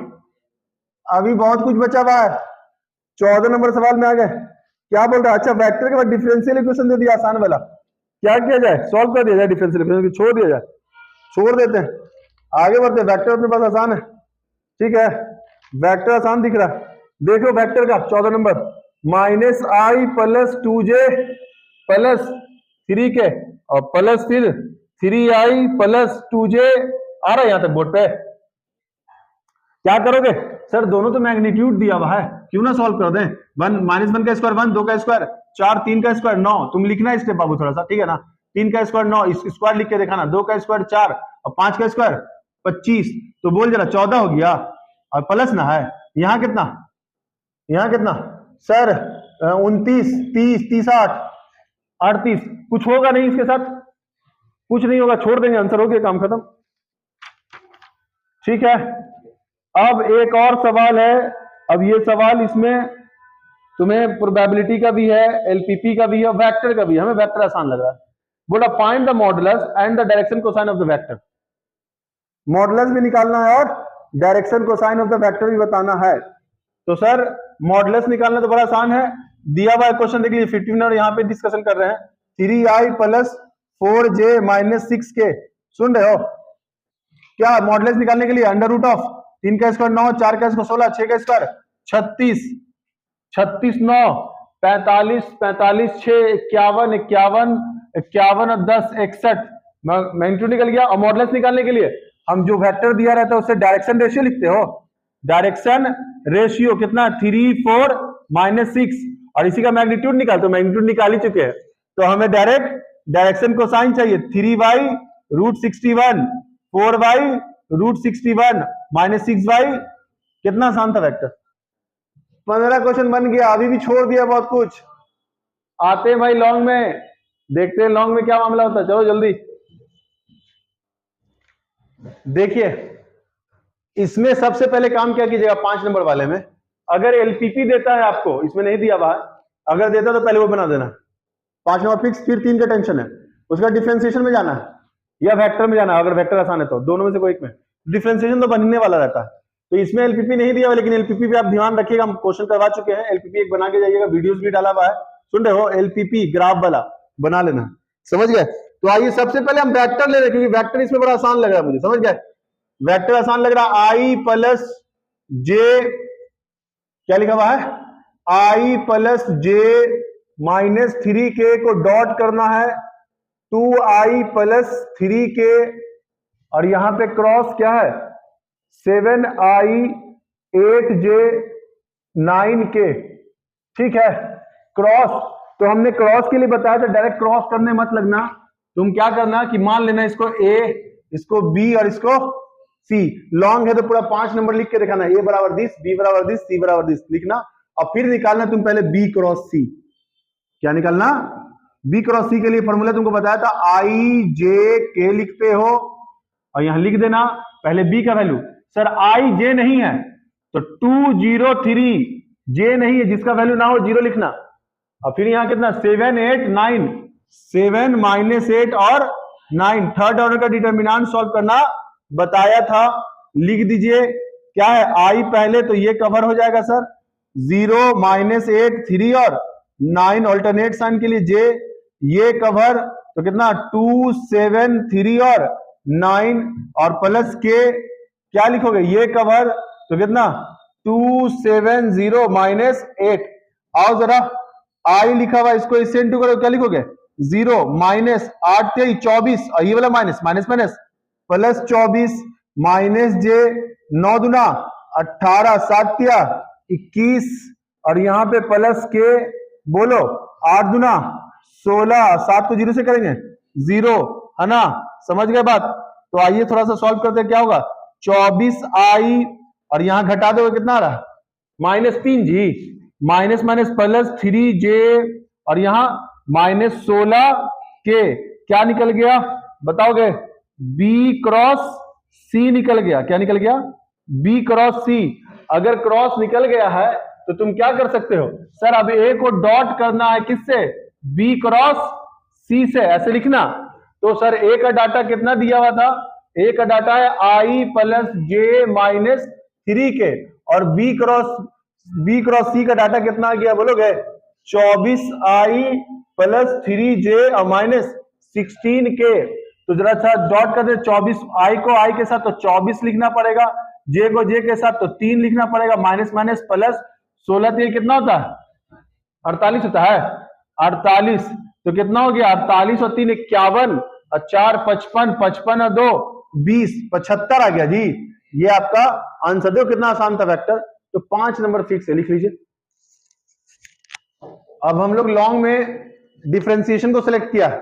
अभी बहुत कुछ बचा हुआ है। 14 नंबर सवाल में आ गए, क्या बोल रहा है, अच्छा वेक्टर के बाद डिफरेंशियल इक्वेशन दे दिया आसान वाला, क्या किया जाए सॉल्व कर दिया जाए डिफरेंशियल इक्वेशन, छोड़ दिया जाए, छोड़ देते हैं आगे बढ़ते हैं। वेक्टर अपने पास आसान है, ठीक है वेक्टर आसान दिख रहा है, देखो वेक्टर का 14 number -i plus 2j plus 3k और प्लस फिर 3i प्लस 2j आ रहा है यहां तक बोर्ड पे। क्या करोगे सर, दोनों तो मैग्नीट्यूड दिया हुआ है, क्यों ना सॉल्व कर दें। 1 का स्क्वायर 1, 2 का स्क्वायर 4, 3 का स्क्वायर 9, तुम लिखना इसके बाबू थोड़ा सा, ठीक है ना। 3 का स्क्वायर 9, इस स्क्वायर लिख के दिखाना, 2 का स्क्वायर 4 और 5 का स्क्वायर 25, तो बोल जरा 14 हो गया, और प्लस ना है यहाँ कितना, यहाँ कितना सर 29, 30, 30 8 38, कुछ होगा नहीं इसके साथ, कुछ नहीं होगा, छोड़ देंगे, आंसर हो गया, काम खत्म, ठीक है। अब एक और सवाल है, अब ये सवाल इसमें तुम्हें प्रोबेबिलिटी का भी है, एलपीपी का भी है, वेक्टर का भी है, हमें वेक्टर आसान लग रहा है। बोला find the modulus and the direction cosine of the vector, modulus भी निकालना है और direction cosine of the vector भी बताना है। तो सर मॉडुलस निकालना तो बड़ा आसान है, दिया हुआ क्वेश्चन देख लीजिए 15 और यहाँ पे डिस्कशन कर रहे हैं 3i plus 4j minus 6k, सुन रहे हो क्या मॉडुलस निकालने के लिए अंडर रूट ऑफ 3 का स्क्वायर 9, 4 का स्क्वायर 16, 6 का स्क्वायर 36, 36 9 45, 45 6 51, 51 51 और 10 61, मैग्नीट्यूड निकल गया। और मॉडुलस निकालने के लिए हम जो वेक्टर दिया रहता है उससे डायरेक्शन रेशियो लिखते हो, डायरेक्शन रेशियो कितना 3 4 -6, और इसी का मैग्नीट्यूड निकालते हो, मैग्नीट्यूड निकाल ही चुके हैं, तो हमें डायरेक्ट डायरेक्शन कोसाइन चाहिए 3/√61 4/√61 -6 कितना आसान था वेक्टर। 15 क्वेश्चन बन गया, अभी भी छोड़ दिया बहुत कुछ, आते हैं भाई लॉन्ग में, देखते हैं लॉन्ग में क्या मामला होता है, चलो जल्दी देखिए। इसमें सबसे पहले काम क्या कीजिएगा 5 नंबर वाले में, अगर एलपीपी देता है आपको, इसमें नहीं दिया हुआ है, अगर देता तो पहले वो बना देना 5 नंबर फिक्स, फिर 3 का टेंशन है, उसका डिफरेंशिएशन में जाना है या वेक्टर में जाना है, अगर वेक्टर आसान है तो दोनों में से कोई एक में, डिफरेंशिएशन तो बनने वाला रहता है। तो इसमें एलपीपी नहीं दिया हुआ, लेकिन एलपीपी पे आप ध्यान रखिएगा, हम क्वेश्चन करवा चुके हैं, एलपीपी एक बना के जाइएगा, वीडियोस भी डाला हुआ है, सुन रहे हो, एलपीपी ग्राफ वाला बना लेना, समझ गए। तो आइए सबसे पहले हम वेक्टर ले रहे हैं, क्योंकि वेक्टर इसमें बड़ा आसान लग रहा है मुझे, समझ गए, वेक्टर आसान लग रहा है। i प्लस j, क्या लिखा हुआ है i plus j minus 3k co dot करना है 2i प्लस 3k, और यहां पे क्रॉस क्या है 7i 8j 9k, ठीक है। क्रॉस तो हमने क्रॉस के लिए बताया था, डायरेक्ट क्रॉस करने मत लगना, तुम क्या करना कि मान लेना इसको a, इसको b और इसको c, लॉन्ग है तो पूरा 5 नंबर लिख के दिखाना, a बराबर दिस, b बराबर दिस, c बराबर दिस लिखना, और फिर निकालना तुम पहले b क्रॉस c, क्या निकालना b क्रॉस c के लिए फॉर्मूला तुमको बताया था i j k लिखते हो, और यहां लिख देना पहले b का वैल्यू, सर i j नहीं है तो 203 j नहीं है, जिसका वैल्यू ना हो 0 लिखना, और फिर यहां कितना 7 8 9, 7 -8 और 9, थर्ड ऑर्डर का डिटर्मिनेंट सॉल्व करना बताया था, लिख दीजिए क्या है i पहले, तो ये कवर हो जाएगा सर 0 -8 3 और 9 ऑल्टरनेट साइन के लिए j, ये कवर तो कितना 2 7 3 और 9 और प्लस k, क्या लिखोगे ये कवर तो कितना 2 7 0 -8, आओ जरा i लिखा हुआ इसको इससे इंटू करो, क्या लिखोगे 0 -8 3 24, और ये वाला minus minus minus plus 24 minus j 9 दूना 18 7 21, और यहां पे प्लस के बोलो 8 दूना 16, 7 को 0 से करेंगे 0, है ना, समझ गए बात। तो आइए थोड़ा सा सॉल्व करते हैं, क्या होगा 24i, और यहां घटा दोगे कितना आ रहा -3 जी, माइनस माइनस प्लस 3j, और यहां -16k, क्या निकल गया बताओगे? B क्रॉस C निकल गया। क्या निकल गया? B cross C। अगर क्रॉस निकल गया है तो तुम क्या कर सकते हो? सर अब A को डॉट करना है किससे? B क्रॉस C से, ऐसे लिखना। तो सर A का डाटा कितना दिया हुआ था? A का डाटा है I plus J minus 3k, और B क्रॉस C का डाटा कितना आ गया बोलोगे? 24I प्लस 3j और माइनस 16k। तो जरा अच्छा डॉट कर दे, 24 I को I के साथ तो 24 लिखना पड़ेगा, J को J के साथ तो 3 लिखना पड़ेगा, माइनस माइनस प्लस 16 3 कितना होता है? 48 होता है। 48 तो कितना हो गया? 48 और 3 51, और 4 55, 55 और 2 20, 75 आ गया जी। ये आपका आंसर। देखो कितना आसान था वेक्टर। तो 5 नंबर फिक्स है, लिख लीजिए। अब हम लोग लॉन्ग में डिफरेंशिएशन को सिलेक्ट किया है,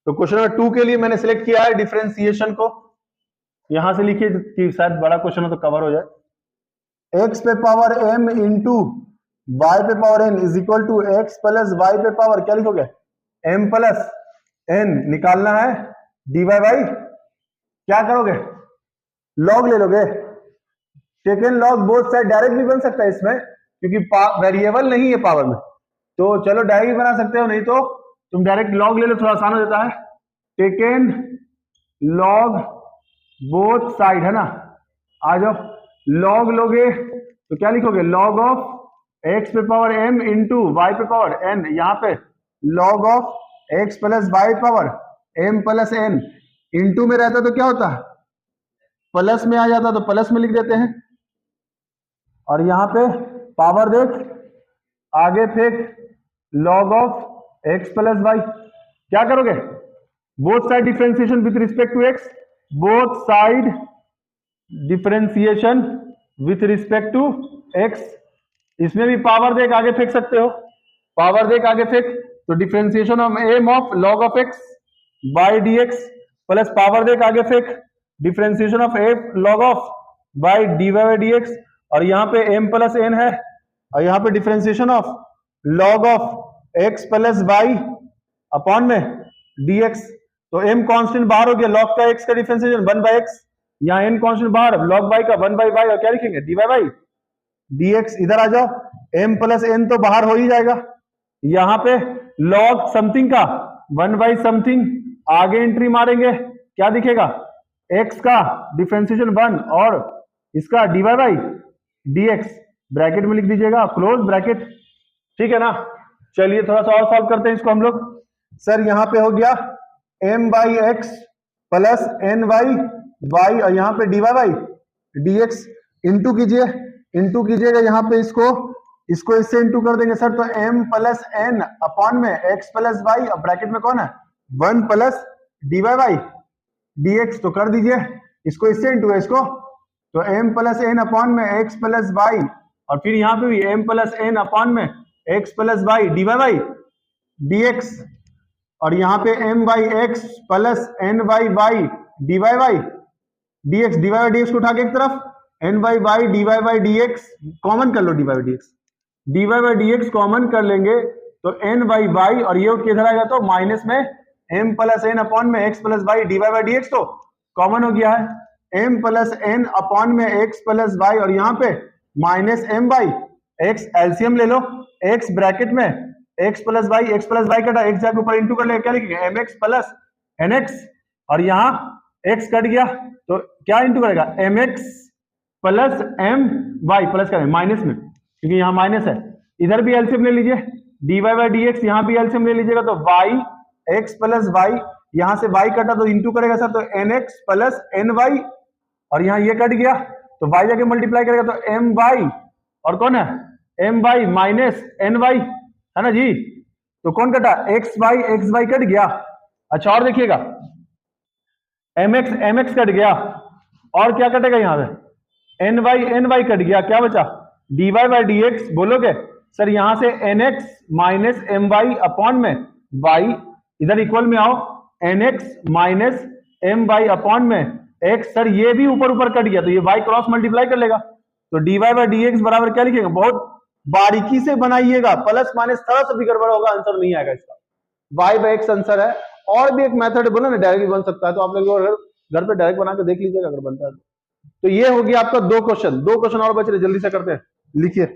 तो क्वेश्चन नंबर 2 के लिए मैंने सिलेक्ट किया है डिफरेंशिएशन को। यहां से लिखिए कि शायद बड़ा क्वेश्चन हो तो कवर हो जाए। x पे पावर m इंटू वाई पे power n is equal to x plus y पे पावर, क्या लिखोगे? m प्लस n निकालना है dy बाई, क्या करोगे? लॉग ले लोगे। Taken log both side, direct भी बन सकता है इसमें क्योंकि वेरिएबल नहीं है पावर में, तो चलो डायरेक्ट भी बना सकते हो, नहीं तो तुम डायरेक्ट लॉग ले लो, थोड़ा आसान हो जाता है। टेकन लॉग बोथ साइड है ना, आ जाओ। लॉग लोगे तो क्या लिखोगे? लॉग ऑफ एक्स पे पावर m इंटू वाई पे पावर n, यहां पे log of x plus y power m plus n। Into में रहता तो क्या होता? प्लस में आ जाता, तो प्लस में लिख देते हैं। और यहां पे पावर देख, आगे फेंक, log of x plus y. क्या करोगे? Both side differentiation with respect to x, both side differentiation with respect to x. इसमें भी पावर देख आगे फेंक सकते हो, पावर देख आगे फेंक, तो differentiation of m of log of x by d x, plus power देख आगे फेंक, differentiation of f log of by d y by d x, और यहां पे m प्लस n है, और यहां पे differentiation of log of x plus y upon में dx। तो m कांस्टेंट बाहर हो गया, लॉग का x का डिफरेंशिएशन 1 बाई x, यहाँ n कांस्टेंट बाहर, लॉग y का 1 बाई y, और क्या लिखेंगे? dy by dx। इधर आ जाओ, m प्लस n तो बाहर हो ही जाएगा, यहां पे लॉग समथिंग का 1 बाई समथिंग, आगे एंट्री मारेंगे, क्या दिखेगा? x का डिफरेंशिएशन 1 और इसका dy बाई dx, ब्रैकेट में लिख दीजिएगा, क्लोज ब्रैकेट। ठीक है ना? चलिए थोड़ा सा और सॉल्व करते हैं इसको हम लोग। सर यहाँ पे हो गया m by x plus n by y, और यहाँ पे dy बाई dx। इंटू कीजिए, इंटू कीजिएगा यहाँ पे, इसको इससे इंटू कर देंगे सर, तो m प्लस n अपॉन में x प्लस वाई, और ब्रैकेट में कौन है? 1 प्लस dy बाई dx। तो कर दीजिए, इसको इससे इंटू है इसको, तो m प्लस n अपॉन में x प्लस वाई, और फिर यहाँ पे भी m प्लस n अपॉन में x plus y dy by dx, और यहाँ पे m by x plus n by y dy by dx, dy by dx को उठा के एक तरफ, n by y dy by dx common कर लो, dy by dx, dy by dx common कर लेंगे तो n बाई वाई, और ये किधर आएगा? तो माइनस में m प्लस n अपॉन में x plus y dy by dx, तो कॉमन हो गया है m प्लस n अपॉन में x प्लस वाई, और यहाँ पे minus m by x, LCM ले लो, x ब्रैकेट में x प्लस वाई कटा, x जाके ऊपर इंटू कर लेगा, क्या लिखेंगे? mx प्लस nx, और यहाँ x कट गया तो क्या इंटू करेगा? mx plus m y, plus करें माइनस में क्योंकि यहाँ माइनस है, इधर भी एलसीएम ले लीजिए, dy बाई dx, यहाँ भी एलसीएम ले लीजिएगा, तो y x प्लस वाई, यहाँ से y कटा तो इंटू करेगा सर, तो nx प्लस ny, और यहाँ ये कट गया तो y जाके मल्टीप्लाई करेगा तो my, और कौन है? my माइनस ny, है ना जी? तो कौन कटा? xy कट गया। अच्छा और देखिएगा, mx कट गया, और क्या कटेगा यहाँ पे? ny कट गया, क्या बचा? dy by dx। बोलोगे सर यहाँ से nx माइनस my अपॉन में y, इधर इक्वल में आओ, nx माइनस my अपॉन में x। सर ये भी ऊपर ऊपर कट गया तो ये y क्रॉस मल्टीप्लाई कर लेगा, तो dy बाई डी एक्स बराबर क्या लिखेंगे, बहुत बारीकी से बनाइएगा, प्लस माइनस थोड़ा सा भी गड़बड़ होगा आंसर नहीं आएगा इसका। y बाई एक्स आंसर है। और भी एक मेथड बना ना, डायरेक्ट भी बन सकता है, तो आप लोग घर पे डायरेक्ट बना के देख लीजिएगा अगर बनता है तो। ये हो गया आपका दो क्वेश्चन और बच रहे, जल्दी से करते हैं, लिखिए।